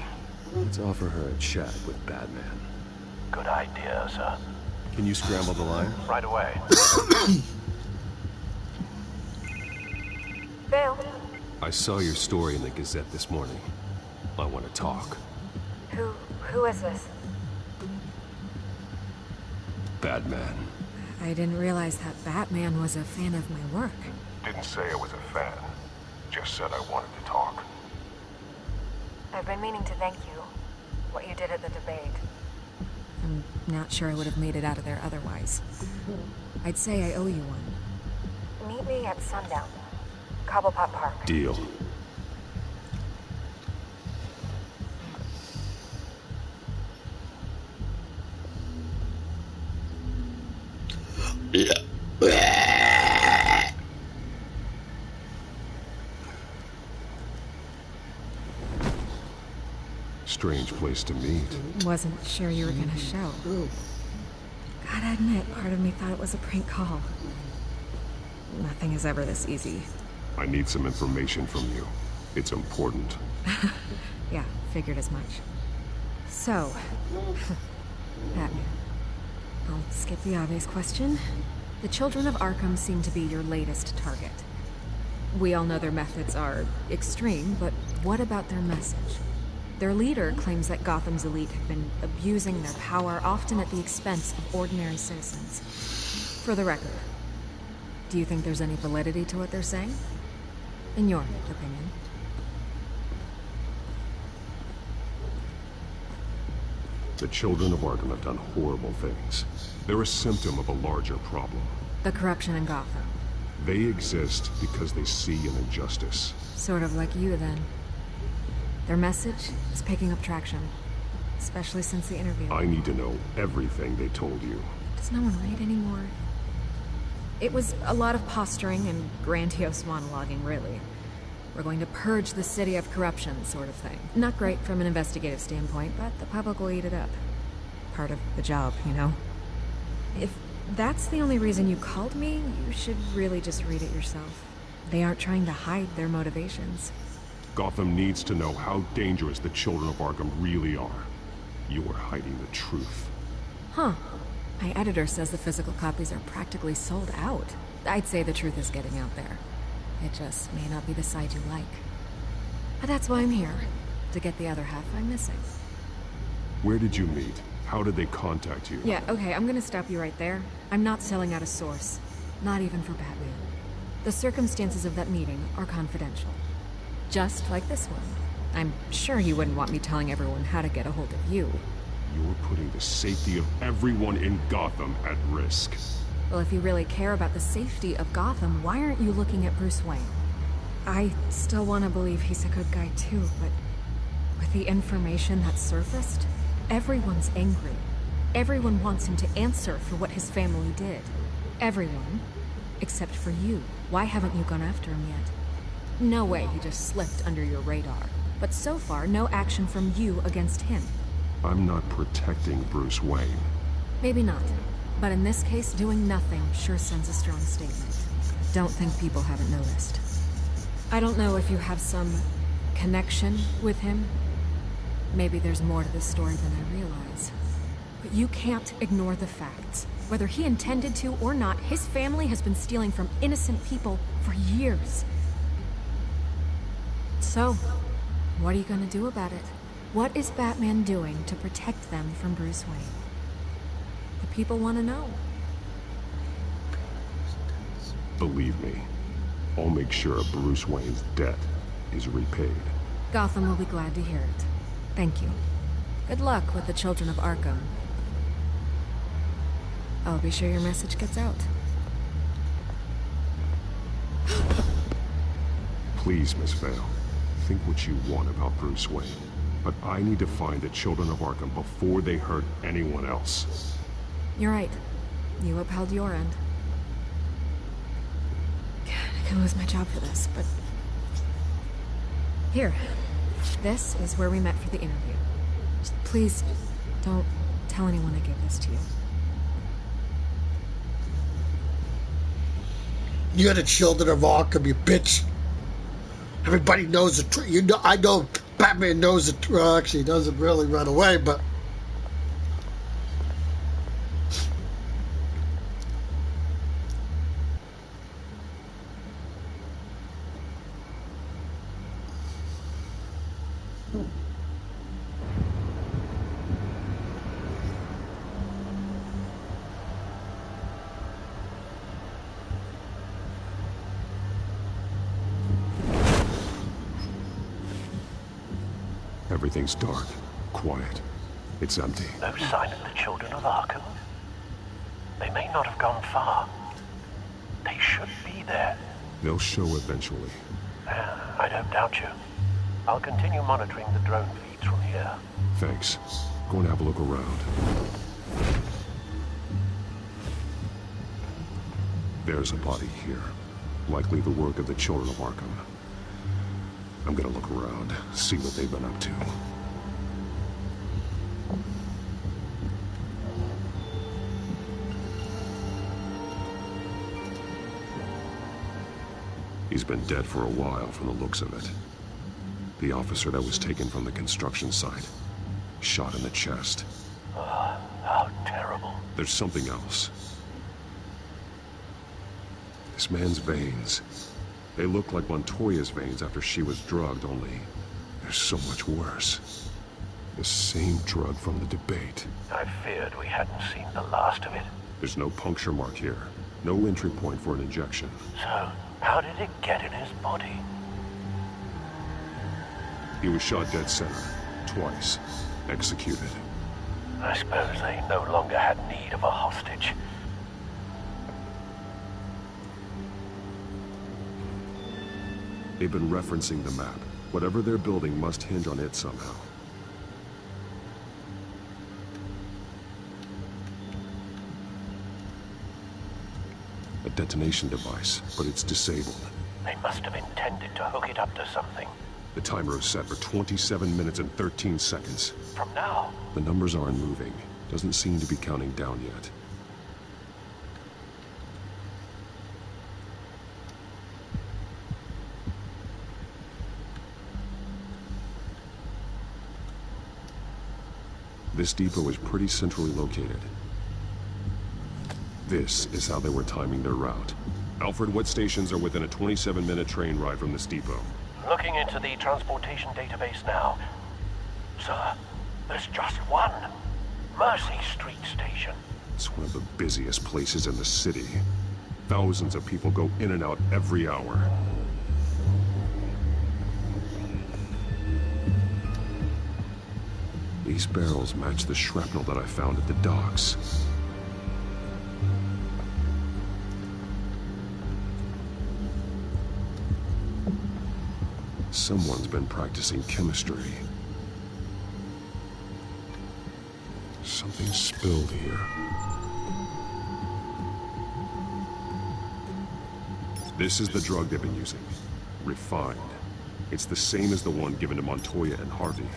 Let's offer her a chat with Batman. Good idea, sir. Can you scramble the line? Right away. Bill? I saw your story in the Gazette this morning. I want to talk. Who is this? Batman. I didn't realize that Batman was a fan of my work. Didn't say I was a fan. Just said I wanted to talk. I've been meaning to thank you. What you did at the debate. I'm not sure I would have made it out of there otherwise. I'd say I owe you one. Meet me at sundown. Cobblepot Park. Deal. Strange place to meet. Wasn't sure you were gonna show. Gotta admit, part of me thought it was a prank call. Nothing is ever this easy. I need some information from you. It's important. Yeah, figured as much. So, Batman. I'll skip the obvious question. The children of Arkham seem to be your latest target. We all know their methods are extreme, but what about their message? Their leader claims that Gotham's elite have been abusing their power, often at the expense of ordinary citizens. For the record, do you think there's any validity to what they're saying? In your opinion? The children of Arkham have done horrible things. They're a symptom of a larger problem. The corruption in Gotham. They exist because they see an injustice. Sort of like you, then. Their message is picking up traction, especially since the interview. I need to know everything they told you. Does no one read anymore? It was a lot of posturing and grandiose monologuing, really. We're going to purge the city of corruption, sort of thing. Not great from an investigative standpoint, but the public will eat it up. Part of the job, you know? If that's the only reason you called me, you should really just read it yourself. They aren't trying to hide their motivations. Gotham needs to know how dangerous the children of Arkham really are. You're hiding the truth. Huh. My editor says the physical copies are practically sold out. I'd say the truth is getting out there. It just may not be the side you like. But that's why I'm here, to get the other half I'm missing. Where did you meet? How did they contact you? Yeah, okay, I'm gonna stop you right there. I'm not selling out a source. Not even for Batman. The circumstances of that meeting are confidential. Just like this one. I'm sure you wouldn't want me telling everyone how to get a hold of you. You're putting the safety of everyone in Gotham at risk. Well, if you really care about the safety of Gotham, why aren't you looking at Bruce Wayne? I still want to believe he's a good guy too, but with the information that's surfaced, everyone's angry. Everyone wants him to answer for what his family did. Everyone, except for you. Why haven't you gone after him yet? No way he just slipped under your radar. But so far, no action from you against him. I'm not protecting Bruce Wayne. Maybe not. But in this case, doing nothing sure sends a strong statement. Don't think people haven't noticed. I don't know if you have some connection with him. Maybe there's more to this story than I realize. But you can't ignore the facts. Whether he intended to or not, his family has been stealing from innocent people for years. So, what are you gonna do about it? What is Batman doing to protect them from Bruce Wayne? The people want to know. Believe me, I'll make sure Bruce Wayne's debt is repaid. Gotham will be glad to hear it. Thank you. Good luck with the children of Arkham. I'll be sure your message gets out. Please, Miss Vale, think what you want about Bruce Wayne. But I need to find the children of Arkham before they hurt anyone else. You're right. You upheld your end. God, I could lose my job for this, but... Here. This is where we met for the interview. Just please, don't tell anyone I gave this to you. You're the children of Arkham, you bitch. Everybody knows the truth. You know, I know Batman knows the truth. Well, actually, he doesn't really run away, but... Everything's dark, quiet. It's empty. No sign of the children of Arkham. They may not have gone far. They should be there. They'll show eventually. I don't doubt you. I'll continue monitoring the drone feeds from here. Thanks. Go and have a look around. There's a body here. Likely the work of the children of Arkham. I'm gonna look around, see what they've been up to. He's been dead for a while from the looks of it. The officer that was taken from the construction site. Shot in the chest. How terrible. There's something else. This man's veins. They look like Montoya's veins after she was drugged, only they're so much worse. The same drug from the debate. I feared we hadn't seen the last of it. There's no puncture mark here. No entry point for an injection. So, how did it get in his body? He was shot dead center. Twice. Executed. I suppose they no longer had need of a hostage. They've been referencing the map. Whatever they're building must hinge on it somehow. A detonation device, but it's disabled. They must have intended to hook it up to something. The timer is set for 27 minutes and 13 seconds. From now? The numbers aren't moving. Doesn't seem to be counting down yet. This depot is pretty centrally located. This is how they were timing their route. Alfred, what stations are within a 27-minute train ride from this depot? Looking into the transportation database now. Sir, there's just one. Mercy Street Station. It's one of the busiest places in the city. Thousands of people go in and out every hour. These barrels match the shrapnel that I found at the docks. Someone's been practicing chemistry. Something spilled here. This is the drug they've been using. Refined. It's the same as the one given to Montoya and Harvey.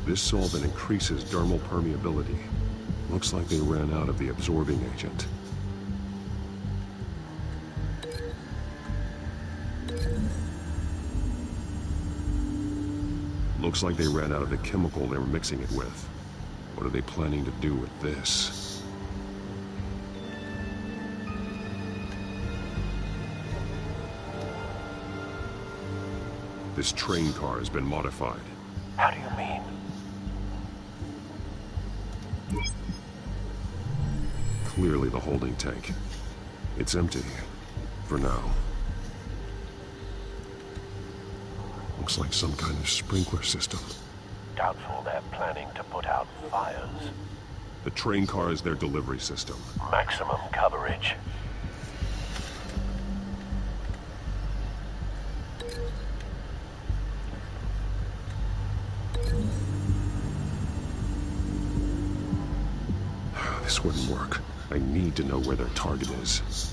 This solvent increases dermal permeability. Looks like they ran out of the absorbing agent. Looks like they ran out of the chemical they were mixing it with. What are they planning to do with this? This train car has been modified. How do you mean? Clearly the holding tank. It's empty. For now. Looks like some kind of sprinkler system. Doubtful they're planning to put out fires. The train car is their delivery system. Maximum coverage. This wouldn't work. I need to know where their target is.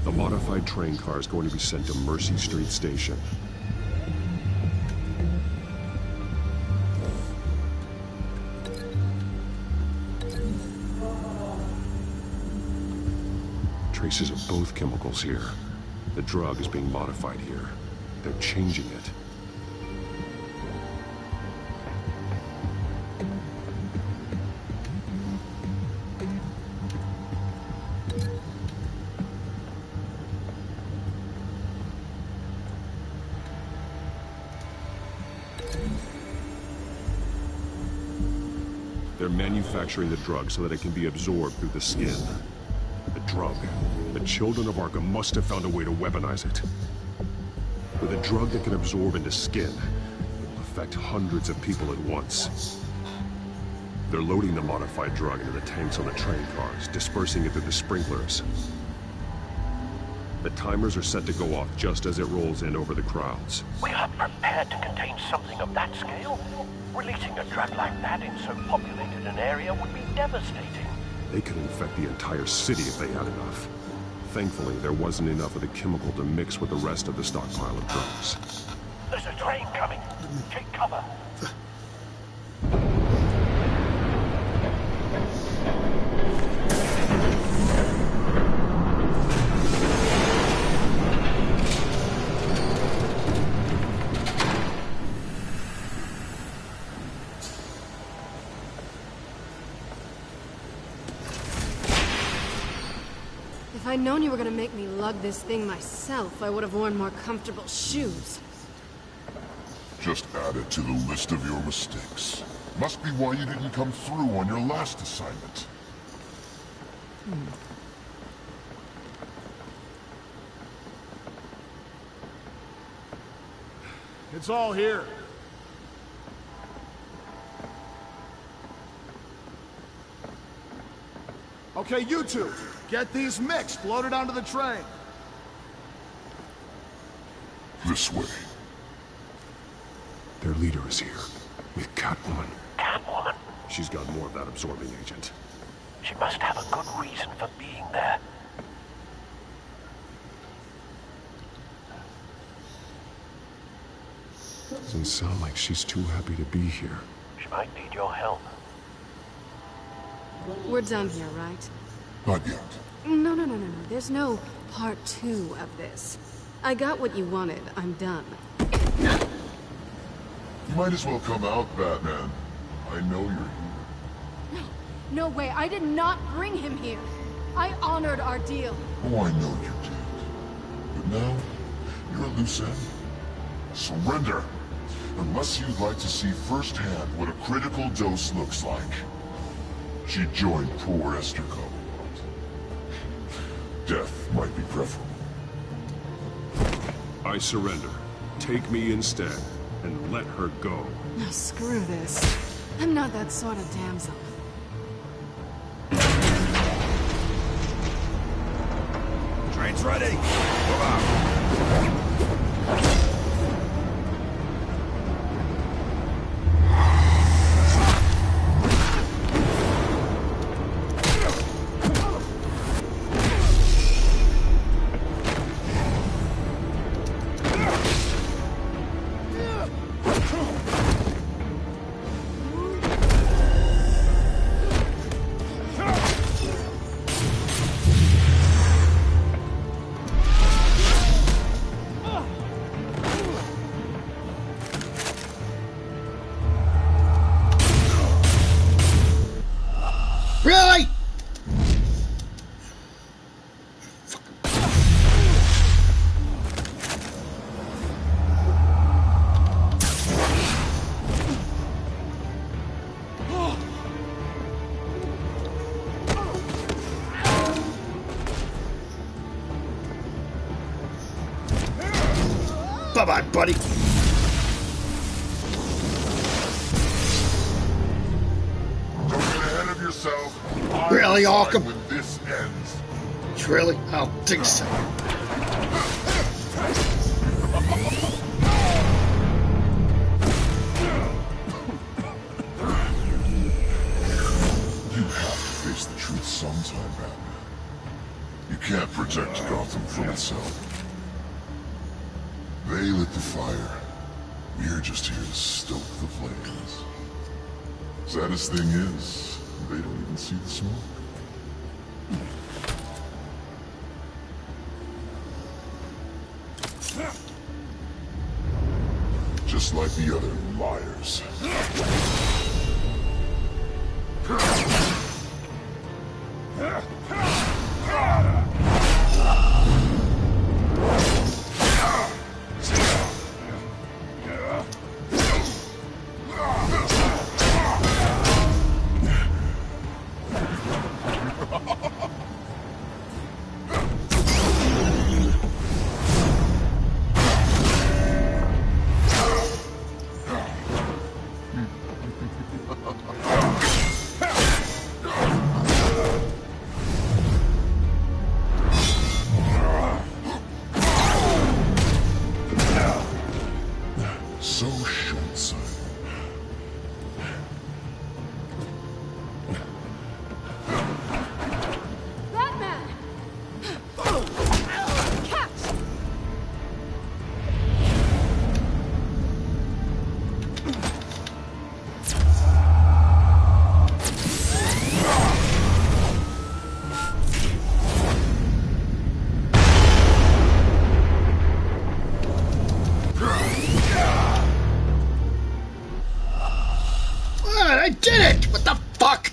The modified train car is going to be sent to Mercy Street Station. traces of both chemicals here. The drug is being modified here. They're changing it. They're manufacturing the drug so that it can be absorbed through the skin. The drug. The children of Arkham must have found a way to weaponize it. With a drug that can absorb into skin, it will affect hundreds of people at once. They're loading the modified drug into the tanks on the train cars, dispersing it through the sprinklers. The timers are set to go off just as it rolls in over the crowds. We aren't prepared to contain something of that scale. Releasing a drug like that in so populated an area would be devastating. They could infect the entire city if they had enough. Thankfully, there wasn't enough of the chemical to mix with the rest of the stockpile of drugs. There's a train coming. Take cover. If I'd known you were gonna make me lug this thing myself, I would have worn more comfortable shoes. Just add it to the list of your mistakes. Must be why you didn't come through on your last assignment. It's all here. Okay, you two, get these mixed, loaded onto the train. This way. Their leader is here, with Catwoman. Catwoman? She's got more of that absorbing agent. She must have a good reason for being there. Doesn't sound like she's too happy to be here. She might need your help. We're done here, right? Not yet. No. There's no part 2 of this. I got what you wanted. I'm done. You might as well come out, Batman. I know you're here. No way. I did not bring him here. I honored our deal. Oh, I know you did. But now, you're a loose end. Surrender! Unless you'd like to see firsthand what a critical dose looks like. She joined poor Esther Cobblepot. Death might be preferable. I surrender. Take me instead, and let her go. No, screw this. I'm not that sort of damsel. Train's ready! Move out! Really? Bye-bye, buddy. Really, Arkham? When this ends. Really? I don't think so. You have to face the truth sometime, Batman. You can't protect Gotham from itself. They lit the fire. We're just here to stoke the flames. Saddest thing is, they don't even see the smoke. just like the other liars. I did it! What the fuck?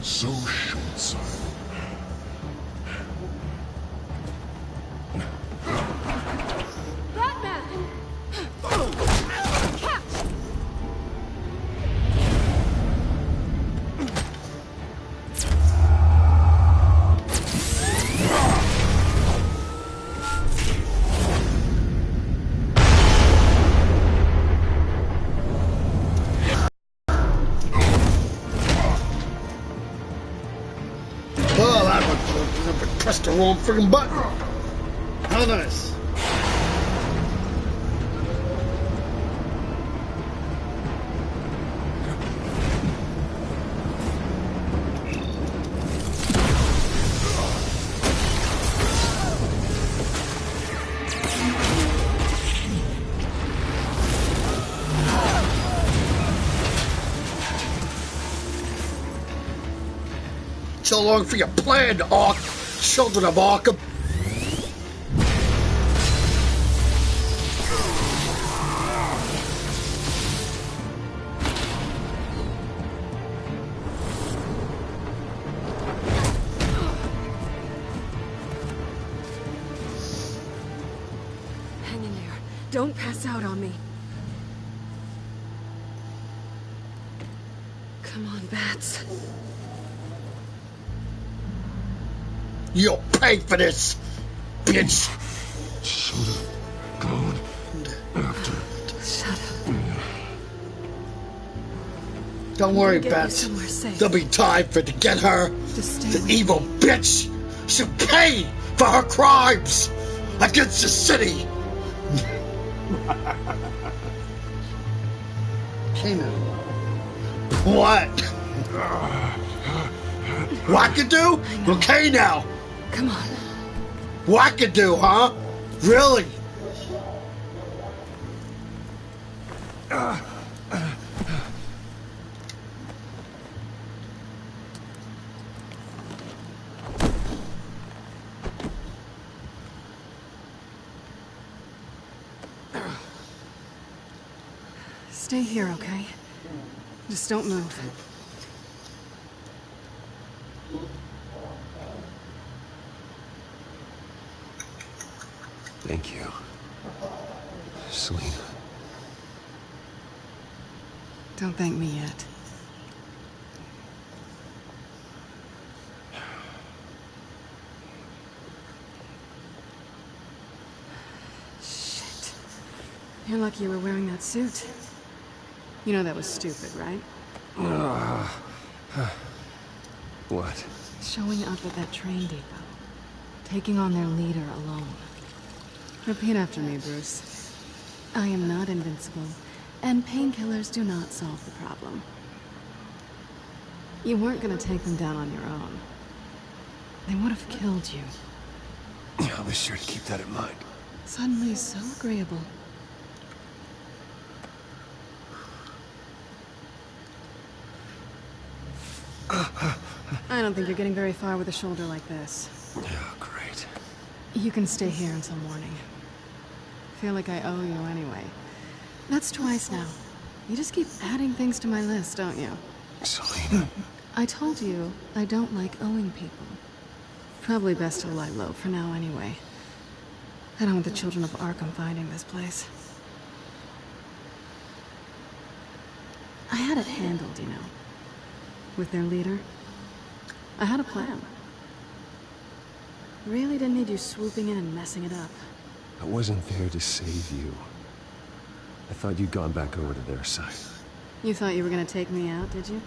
So short-sighted. Batman! Catch! Oh, that one pressed the wrong friggin' button. How nice. So long for your plan, children of Arkham. Hang in there. Don't pass out on me. Come on, Bats. You'll pay for this, bitch. Should have gone after. Shut up. Don't worry, Get you Bats. somewhere safe. There'll be time to get her. Just stay The with evil me. bitch should pay for her crimes against the city. Okay now. What? Wackadoo? Okay now. Come on. Wackadoo, huh? Really? Stay here, okay? Just don't move. Thank you, Selina. Don't thank me yet. Shit. You're lucky you were wearing that suit. You know that was stupid, right? What? Showing up at that train depot. Taking on their leader alone. Repeat after me, Bruce. I am not invincible, and painkillers do not solve the problem. You weren't gonna take them down on your own. They would have killed you. I'll be sure to keep that in mind. Suddenly so agreeable. I don't think you're getting very far with a shoulder like this. Oh, great. You can stay here until morning. Feel like I owe you anyway. That's twice now. You just keep adding things to my list, don't you? Selena. I told you I don't like owing people. Probably best to lie low for now anyway. I don't want the children of Arkham finding this place. I had it handled, you know. With their leader. I had a plan. Really didn't need you swooping in and messing it up. I wasn't there to save you. I thought you'd gone back over to their side. You thought you were gonna take me out, did you?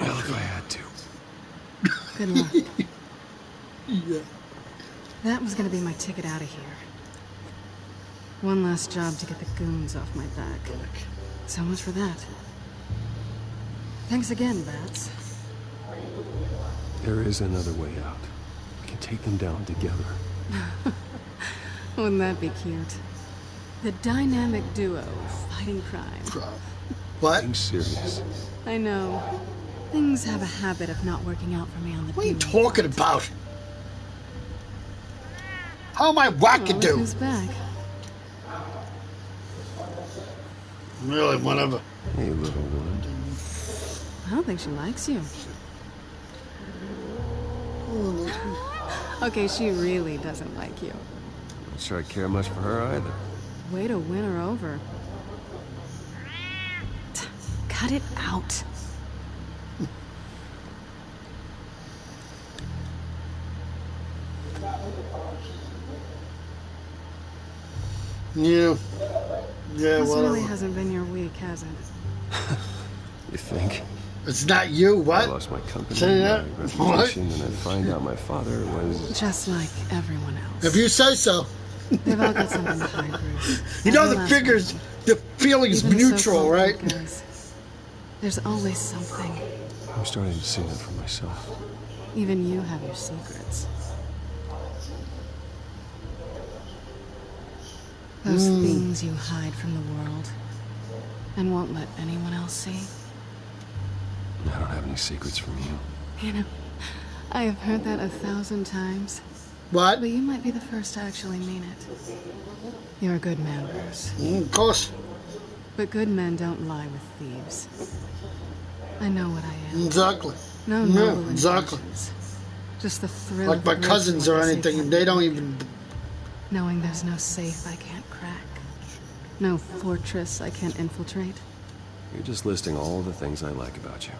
Well, if I had to. Good luck. Yeah. That was gonna be my ticket out of here. One last job to get the goons off my back. So much for that. Thanks again, Bats. There is another way out. We can take them down together. Wouldn't that be cute? The dynamic duo fighting crime. What? Being serious. I know. Things have a habit of not working out for me on the What are you talking about? How am I wackadoo? Who's back? Really, whatever. Hey, little one. I don't think she likes you. Okay, she really doesn't like you. Not sure I care much for her either. Way to win her over. Cut it out. Yeah. Yeah, This whatever. really hasn't been your week, has it? You think? It's not you, what? I lost my company, Say my that? reputation, and I find out my father was... Just like everyone else. If you say so. They've all got something to hide, Bruce. You know Every the last figures, one. the feeling's Even mutual, so-called right? good guys. There's always something. I'm starting to see that for myself. Even you have your secrets. Those things you hide from the world and won't let anyone else see. I don't have any secrets from you. You know, I have heard that 1,000 times. What? But you might be the first to actually mean it. You're a good man, Bruce. Of course. But good men don't lie with thieves. I know what I am. Exactly. No Yeah, noble exactly. intentions. Just the thrill Like of my breaking cousins what or they say anything, can't they be don't broken. even... Knowing there's no safe I can't crack. No fortress I can't infiltrate. You're just listing all the things I like about you.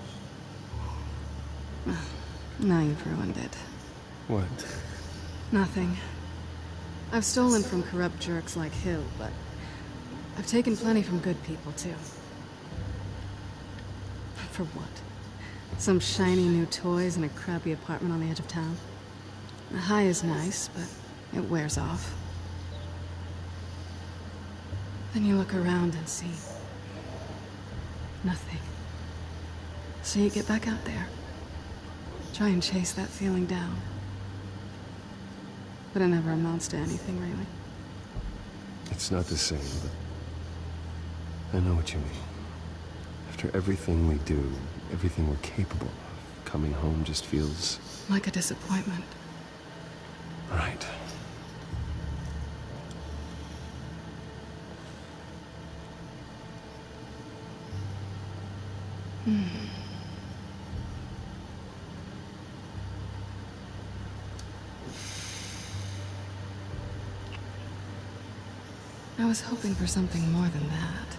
Now you've ruined it. What? Nothing. I've stolen from corrupt jerks like Hill, but I've taken plenty from good people, too. For what? Some shiny new toys in a crappy apartment on the edge of town? The high is nice, but it wears off. Then you look around and see nothing. So you get back out there. Try and chase that feeling down. But it never amounts to anything, really. It's not the same, but I know what you mean. After everything we do, everything we're capable of, coming home just feels... Like a disappointment. right. I was hoping for something more than that.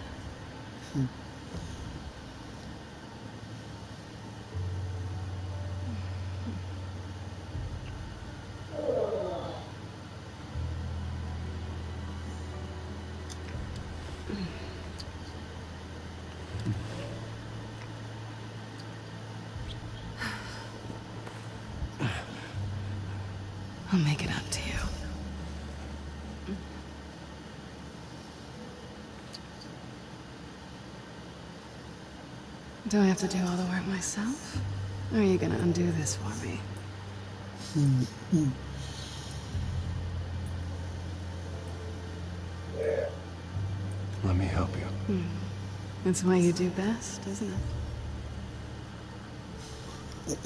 I'll make it up to you. Do I have to do all the work myself? Or are you gonna undo this for me? Let me help you. That's what you do best, isn't it?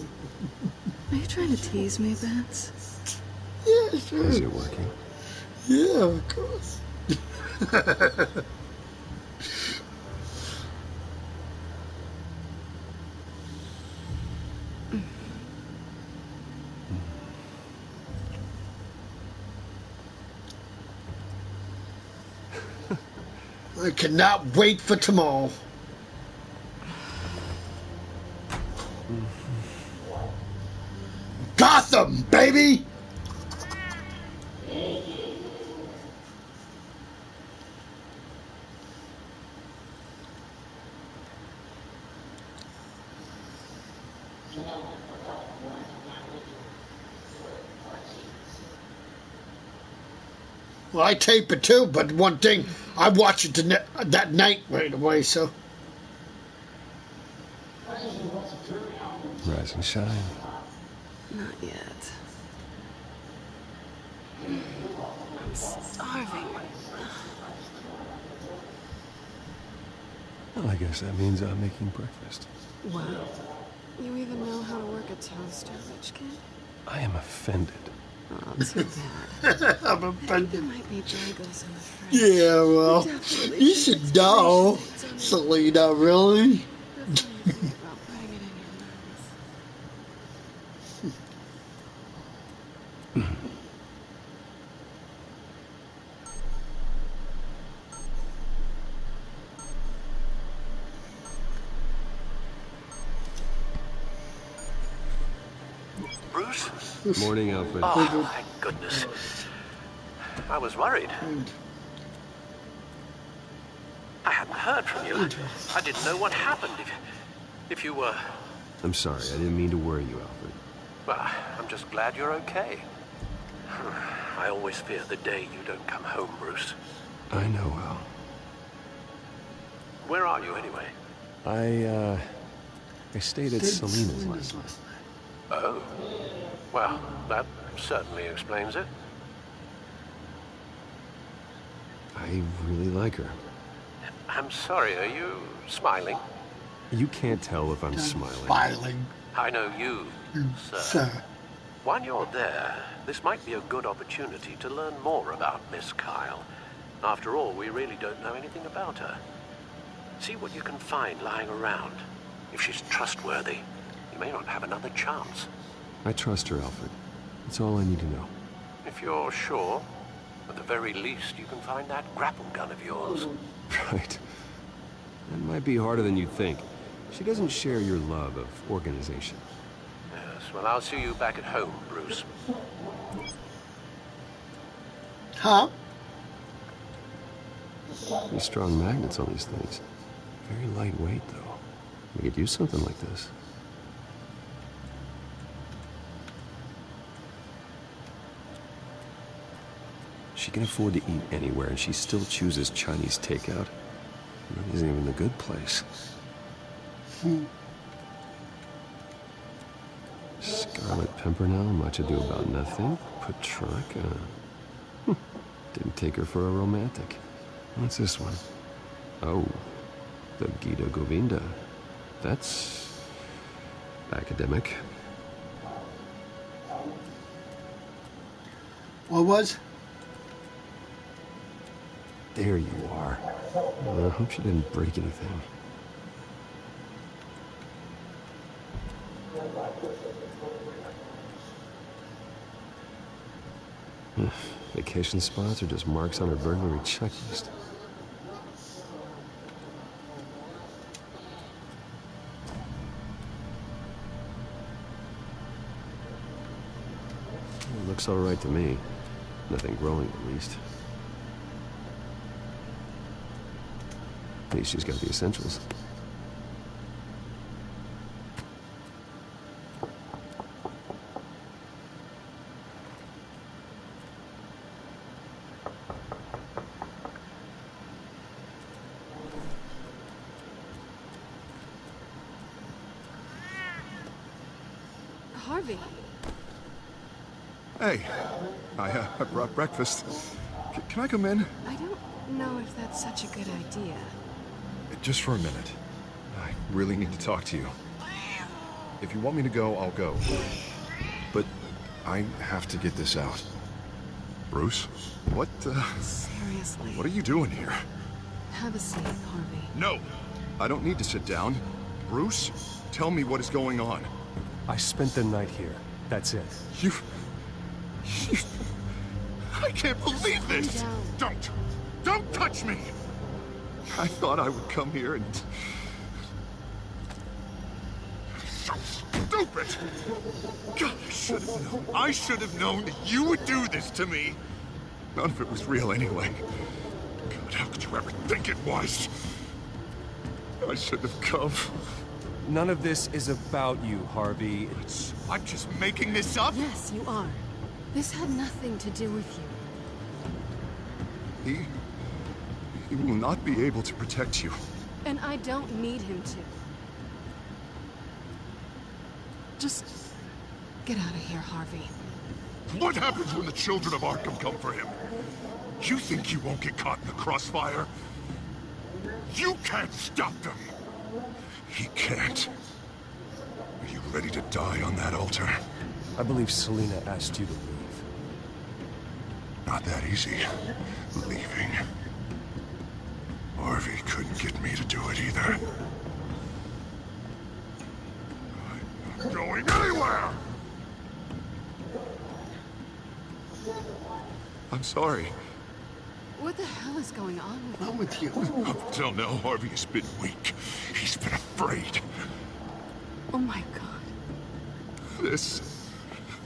Are you trying to tease me, Bats? Yeah, sure. Is it working? Yeah, of course. I cannot wait for tomorrow. Gotham, baby! Well, I tape it too, but one thing, I watch it that night right away, so. Rise and shine. Not yet. I'm starving. Well, I guess that means I'm making breakfast. Wow. You even know how to work a toaster, rich kid? I am offended. Oh, too bad. I'm I think offended. there might be bagels in the fridge. Yeah, well, Definitely you should know, Selena, really? about putting it in your mouth. Bruce? Morning, Alfred. Oh, thank goodness. I was worried. I hadn't heard from you. I didn't know what happened. If you were... I'm sorry, I didn't mean to worry you, Alfred. Well, I'm just glad you're okay. I always fear the day you don't come home, Bruce. I know, Al. Where are you, anyway? I stayed at Selena's last night. Oh. Well, that certainly explains it. I really like her. I'm sorry, are you smiling? You can't tell if I'm smiling. Smiling. I know you, sir. While you're there, this might be a good opportunity to learn more about Miss Kyle. After all, we really don't know anything about her. See what you can find lying around. If she's trustworthy, you may not have another chance. I trust her, Alfred. That's all I need to know. If you're sure, at the very least, you can find that grapple gun of yours. Right. That might be harder than you think. She doesn't share your love of organization. Yes, well, I'll see you back at home, Bruce. Huh? Pretty strong magnets on these things. Very lightweight, though. We could use something like this. She can afford to eat anywhere, and she still chooses Chinese takeout. That isn't even the good place. Scarlet Pimpernel, much ado about nothing. Petrarca. Didn't take her for a romantic. What's this one? Oh, the Gita Govinda. That's academic. What was? There you are. I hope she didn't break anything. Vacation spots are just marks on her burglary checklist. It looks all right to me. Nothing growing, at least. At least she's got the essentials. Harvey. Hey, I brought breakfast. Can I come in? I don't know if that's such a good idea. Just for a minute. I really need to talk to you. If you want me to go, I'll go. But I have to get this out. Bruce, what, Seriously. what are you doing here? Have a seat, Harvey. No! I don't need to sit down. Bruce, tell me what is going on. I spent the night here. That's it. You... I can't believe this! Don't touch me! I thought I would come here and... So stupid! God, I should have known that you would do this to me! None of it was real anyway. God, how could you ever think it was? I shouldn't have come. None of this is about you, Harvey. I'm just making this up? Yes, you are. This had nothing to do with you. He will not be able to protect you. And I don't need him to. Just get out of here, Harvey. What happens when the children of Arkham come for him? You think you won't get caught in the crossfire? You can't stop them! He can't. Are you ready to die on that altar? I believe Selina asked you to leave. Not that easy. Leaving. Harvey couldn't get me to do it either. I'm not going anywhere! I'm sorry. What the hell is going on with you? I'm with you. Up till now, Harvey has been weak. He's been afraid. Oh my God. This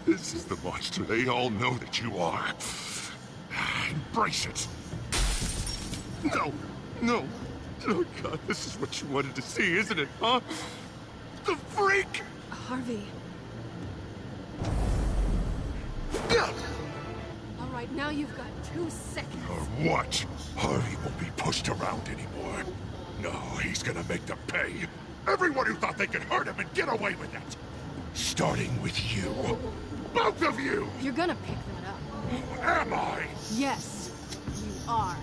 is the monster they all know that you are. Embrace it. No. Oh God, this is what you wanted to see, isn't it, huh? The freak! Harvey. All right, now you've got 2 seconds. Or what? Harvey won't be pushed around anymore. No, he's gonna make them pay. Everyone who thought they could hurt him and get away with it. Starting with you. Both of you! You're gonna pick that up. Am I? Yes, you are.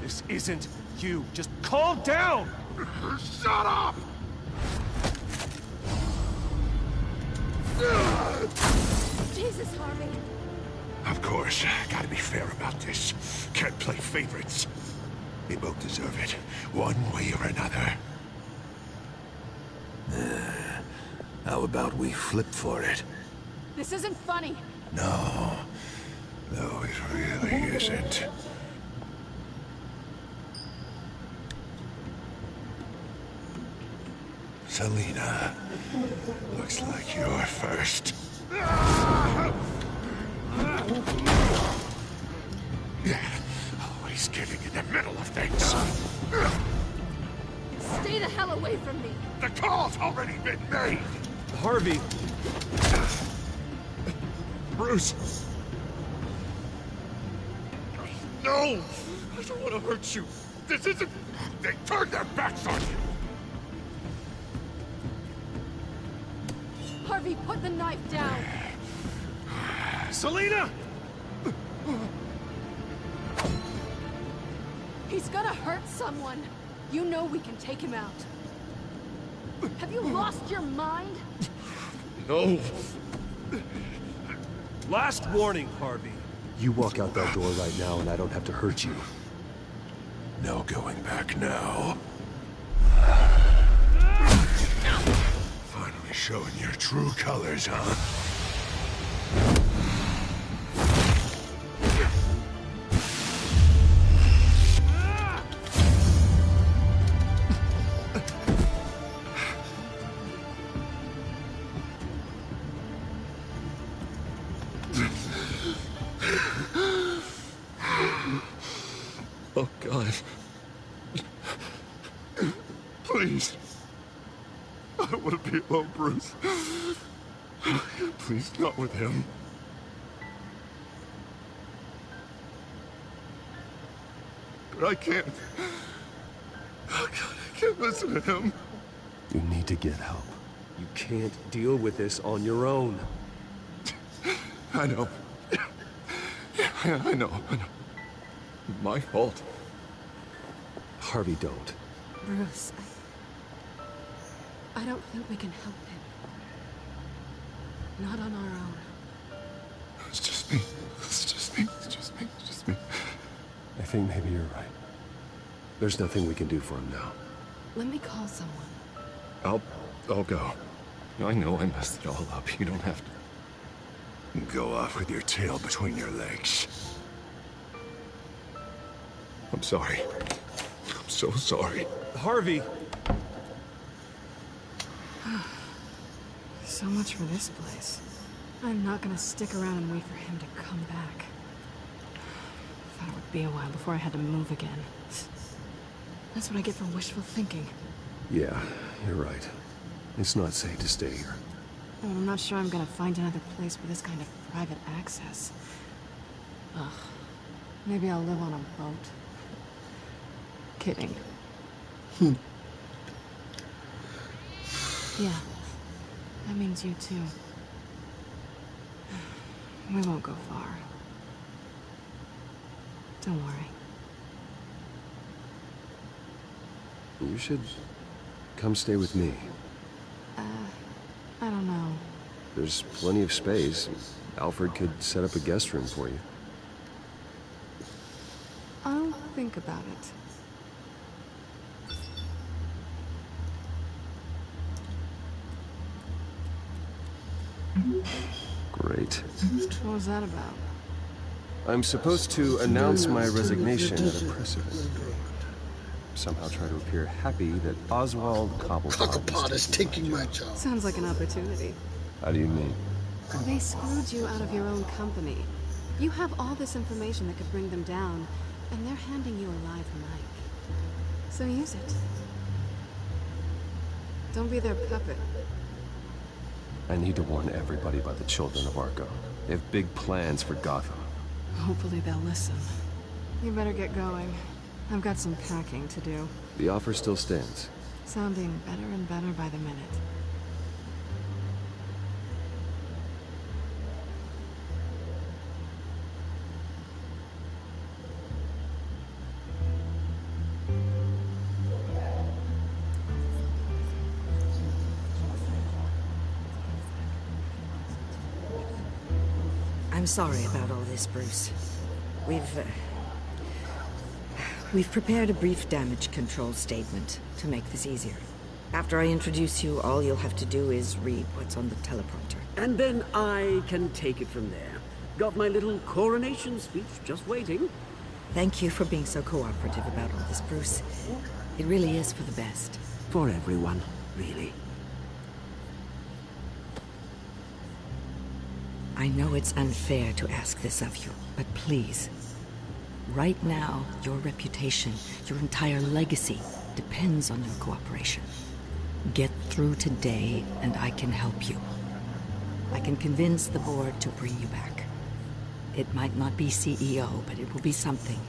This isn't you. Just calm down! Shut up! Jesus, Harvey. Of course, gotta be fair about this. Can't play favorites. They both deserve it, one way or another. How about we flip for it? This isn't funny. No, it really isn't. Selina, looks like you're first. Always getting in the middle of things. Stay the hell away from me. The call's already been made. Harvey. Bruce. No! I don't want to hurt you. This isn't... They turned their backs on you. Harvey, put the knife down. Selina! He's gonna hurt someone. You know we can take him out. Have you lost your mind? No. Last warning, Harvey. You walk out that door right now and I don't have to hurt you. No going back now. Finally showing your true colors, huh? Oh, God. Please. I don't want to be alone, Bruce. Please, not with him. But I can't. Oh, God, I can't listen to him. You need to get help. You can't deal with this on your own. I know. Yeah, I know. My fault. Harvey, don't. Bruce, I don't think we can help him. Not on our own. It's just me. It's just me. It's just me. think maybe you're right. There's nothing we can do for him now. Let me call someone. I'll go. I know I messed it all up. You don't have to go off with your tail between your legs. I'm sorry. I'm so sorry. Harvey! So much for this place. I'm not gonna stick around and wait for him to come back. Thought it would be a while before I had to move again. That's what I get for wishful thinking. Yeah, you're right. It's not safe to stay here. And I'm not sure I'm gonna find another place with this kind of private access. Ugh. Maybe I'll live on a boat. Kidding. Yeah. That means you too. We won't go far. Don't worry. You should come stay with me. I don't know. There's plenty of space. Alfred could set up a guest room for you. I'll think about it. Great. What was that about? I'm supposed to announce my resignation at a press event. Somehow try to appear happy that Oswald Cobblepot is taking my job. Sounds like an opportunity. How do you mean? They screwed you out of your own company. You have all this information that could bring them down, and they're handing you a live mic. So use it. Don't be their puppet. I need to warn everybody about the children of Arkham. They have big plans for Gotham. Hopefully they'll listen. You better get going. I've got some packing to do. The offer still stands. Sounding better and better by the minute. I'm sorry about all this, Bruce. We've prepared a brief damage control statement to make this easier. After I introduce you, all you'll have to do is read what's on the teleprompter. And then I can take it from there. Got my little coronation speech just waiting. Thank you for being so cooperative about all this, Bruce. It really is for the best. For everyone, really. I know it's unfair to ask this of you, but please. Right now, your reputation, your entire legacy, depends on your cooperation. Get through today, and I can help you. I can convince the board to bring you back. It might not be CEO, but it will be something.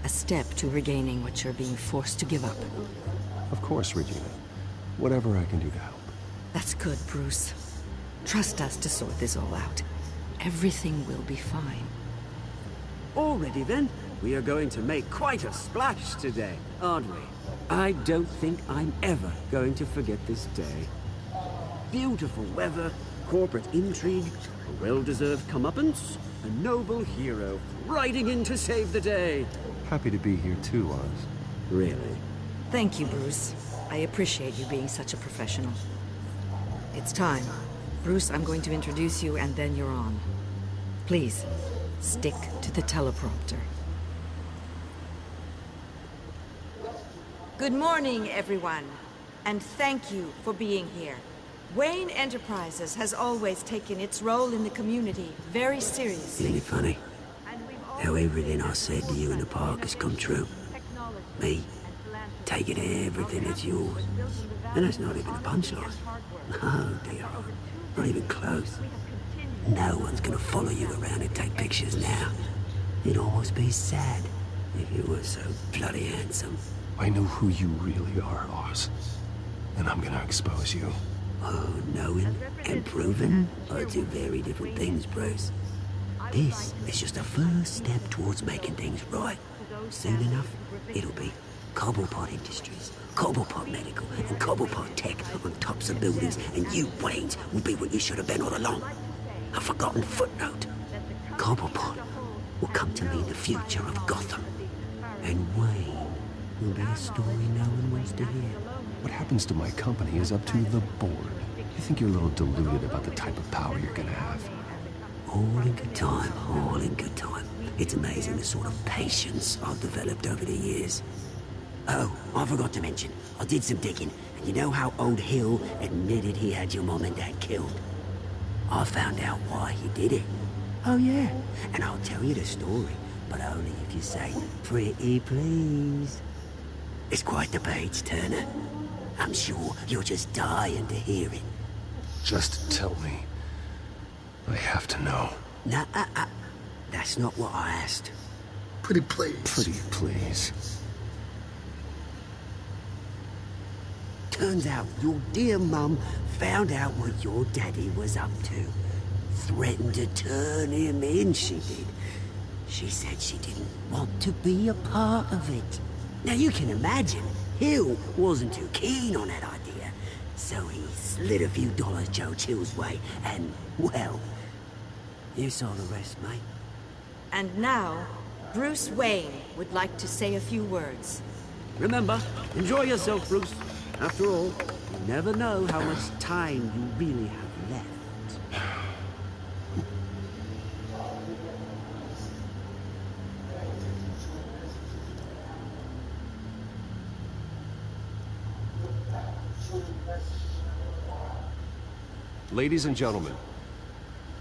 A step to regaining what you're being forced to give up. Of course, Regina. Whatever I can do to help. That's good, Bruce. Trust us to sort this all out. Everything will be fine. Already then, we are going to make quite a splash today, aren't we? I don't think I'm ever going to forget this day. Beautiful weather, corporate intrigue, a well-deserved comeuppance, a noble hero riding in to save the day. Happy to be here too, Oz. Really? Thank you, Bruce. I appreciate you being such a professional. It's time. Bruce, I'm going to introduce you and then you're on. Please, stick to the teleprompter. Good morning, everyone, and thank you for being here. Wayne Enterprises has always taken its role in the community very seriously. Isn't it funny? How everything I said to you in the park has come true. Me, taking everything that's yours. And that's not even a punchline. Oh dear, not even close. No one's gonna follow you around and take pictures now. It'd almost be sad if you were so bloody handsome. I know who you really are, Oz. And I'm gonna expose you. Oh, knowing and proving are two very different things, Bruce. This is just a first step towards making things right. Soon enough, it'll be Cobblepot Industries, Cobblepot Medical, and Cobblepot Tech on tops of buildings, and you, Waynes, will be what you should have been all along. A forgotten footnote. Cobblepot will come to mean the future of Gotham. And Wayne will be a story no one wants to hear. What happens to my company is up to the board. I think you're a little deluded about the type of power you're gonna have. All in good time, all in good time. It's amazing the sort of patience I've developed over the years. Oh, I forgot to mention, I did some digging, and you know how old Hill admitted he had your mom and dad killed? I found out why he did it. Oh yeah, and I'll tell you the story, but only if you say, pretty please. It's quite the page turner. I'm sure you're just dying to hear it. Just tell me. I have to know. Nah, that's not what I asked. Pretty please. Pretty please. Turns out your dear mum found out what your daddy was up to. Threatened to turn him in, she did. She said she didn't want to be a part of it. Now you can imagine, Hill wasn't too keen on that idea. So he slid a few dollars Joe Chill's way, and, well, you saw the rest, mate. And now, Bruce Wayne would like to say a few words. Remember, enjoy yourself, Bruce. After all, you never know how much time you really have left. Ladies and gentlemen,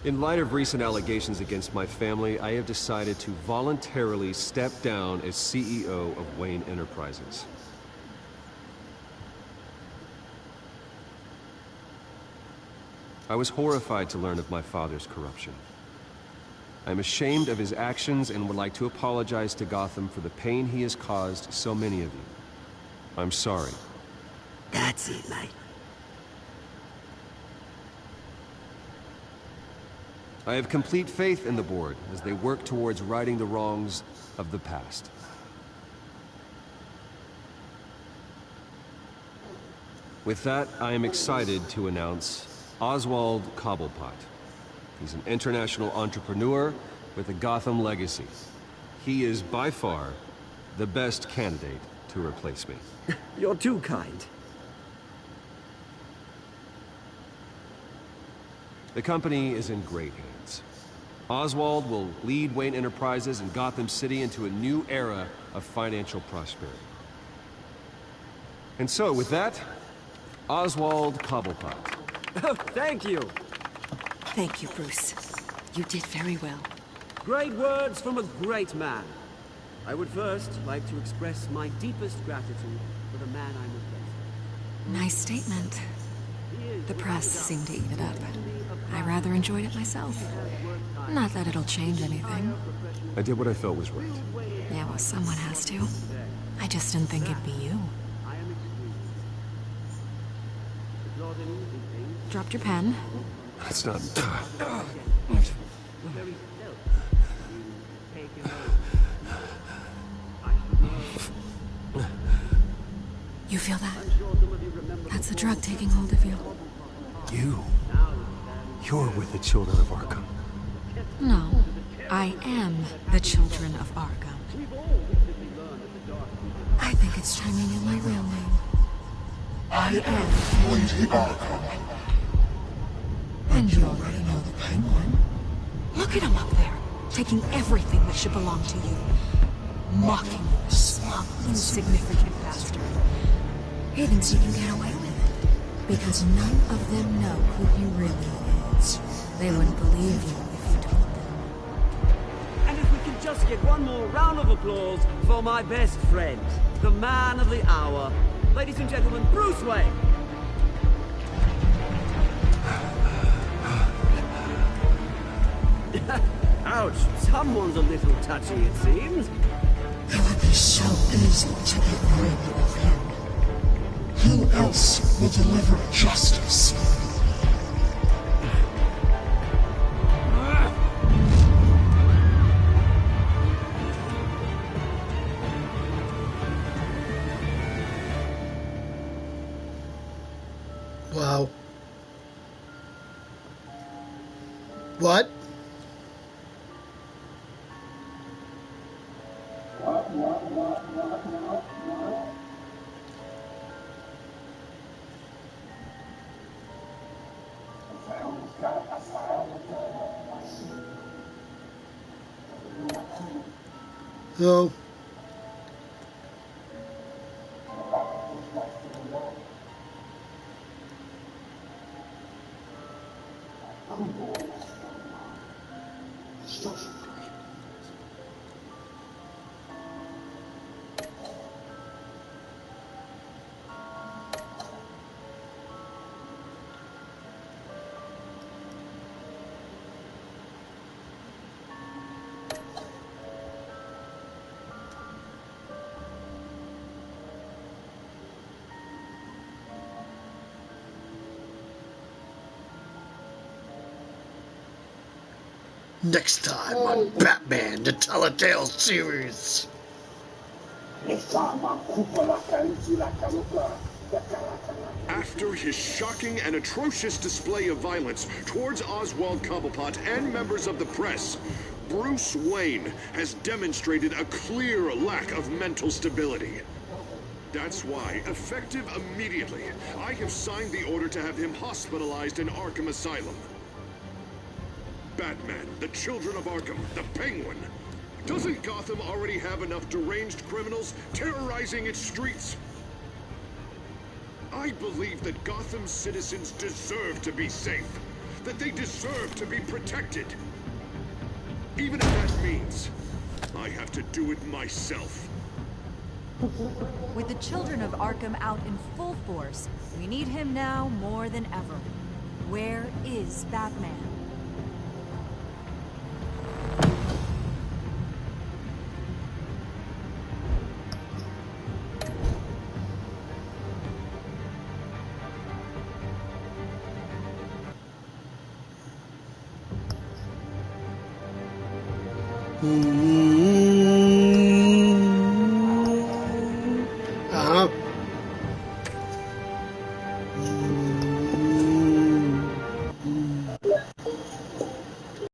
in light of recent allegations against my family, I have decided to voluntarily step down as CEO of Wayne Enterprises. I was horrified to learn of my father's corruption. I am ashamed of his actions and would like to apologize to Gotham for the pain he has caused so many of you. I'm sorry. That's it, mate. I have complete faith in the board as they work towards righting the wrongs of the past. With that, I am excited to announce Oswald Cobblepot. He's an international entrepreneur with a Gotham legacy. He is by far the best candidate to replace me. You're too kind. The company is in great hands. Oswald will lead Wayne Enterprises and Gotham City into a new era of financial prosperity. And so, with that, Oswald Cobblepot. Oh, thank you. Thank you, Bruce. You did very well. Great words from a great man. I would first like to express my deepest gratitude for the man I'm replacing. Nice statement. The press seemed to eat it up. I rather enjoyed it myself. Not that it'll change anything. I did what I felt was right. Yeah, well, someone has to. I just didn't think it'd be you. Dropped your pen. That's not... You feel that? That's the drug taking hold of you. You're with the children of Arkham. No, I am the children of Arkham. I think it's time you knew my real name. I am Lady Arkham. And you already know the Penguin. Look at him up there, taking everything that should belong to you. Mocking you, smug, insignificant bastard. He thinks he can get away with it, because none of them know who he really is. They wouldn't believe you if you told them. And if we can just get one more round of applause for my best friend, the man of the hour, ladies and gentlemen, Bruce Wayne. Ouch, someone's a little touchy, it seems. It would be so easy to get rid of him. Who else will deliver justice? Wow. What? So, next time on Batman the Telltale series. After his shocking and atrocious display of violence towards Oswald Cobblepot and members of the press, Bruce Wayne has demonstrated a clear lack of mental stability. That's why, effective immediately, I have signed the order to have him hospitalized in Arkham Asylum. Batman, the Children of Arkham, the Penguin. Doesn't Gotham already have enough deranged criminals terrorizing its streets? I believe that Gotham's citizens deserve to be safe, that they deserve to be protected. Even if that means I have to do it myself. With the Children of Arkham out in full force, we need him now more than ever. Where is Batman? Mm-hmm.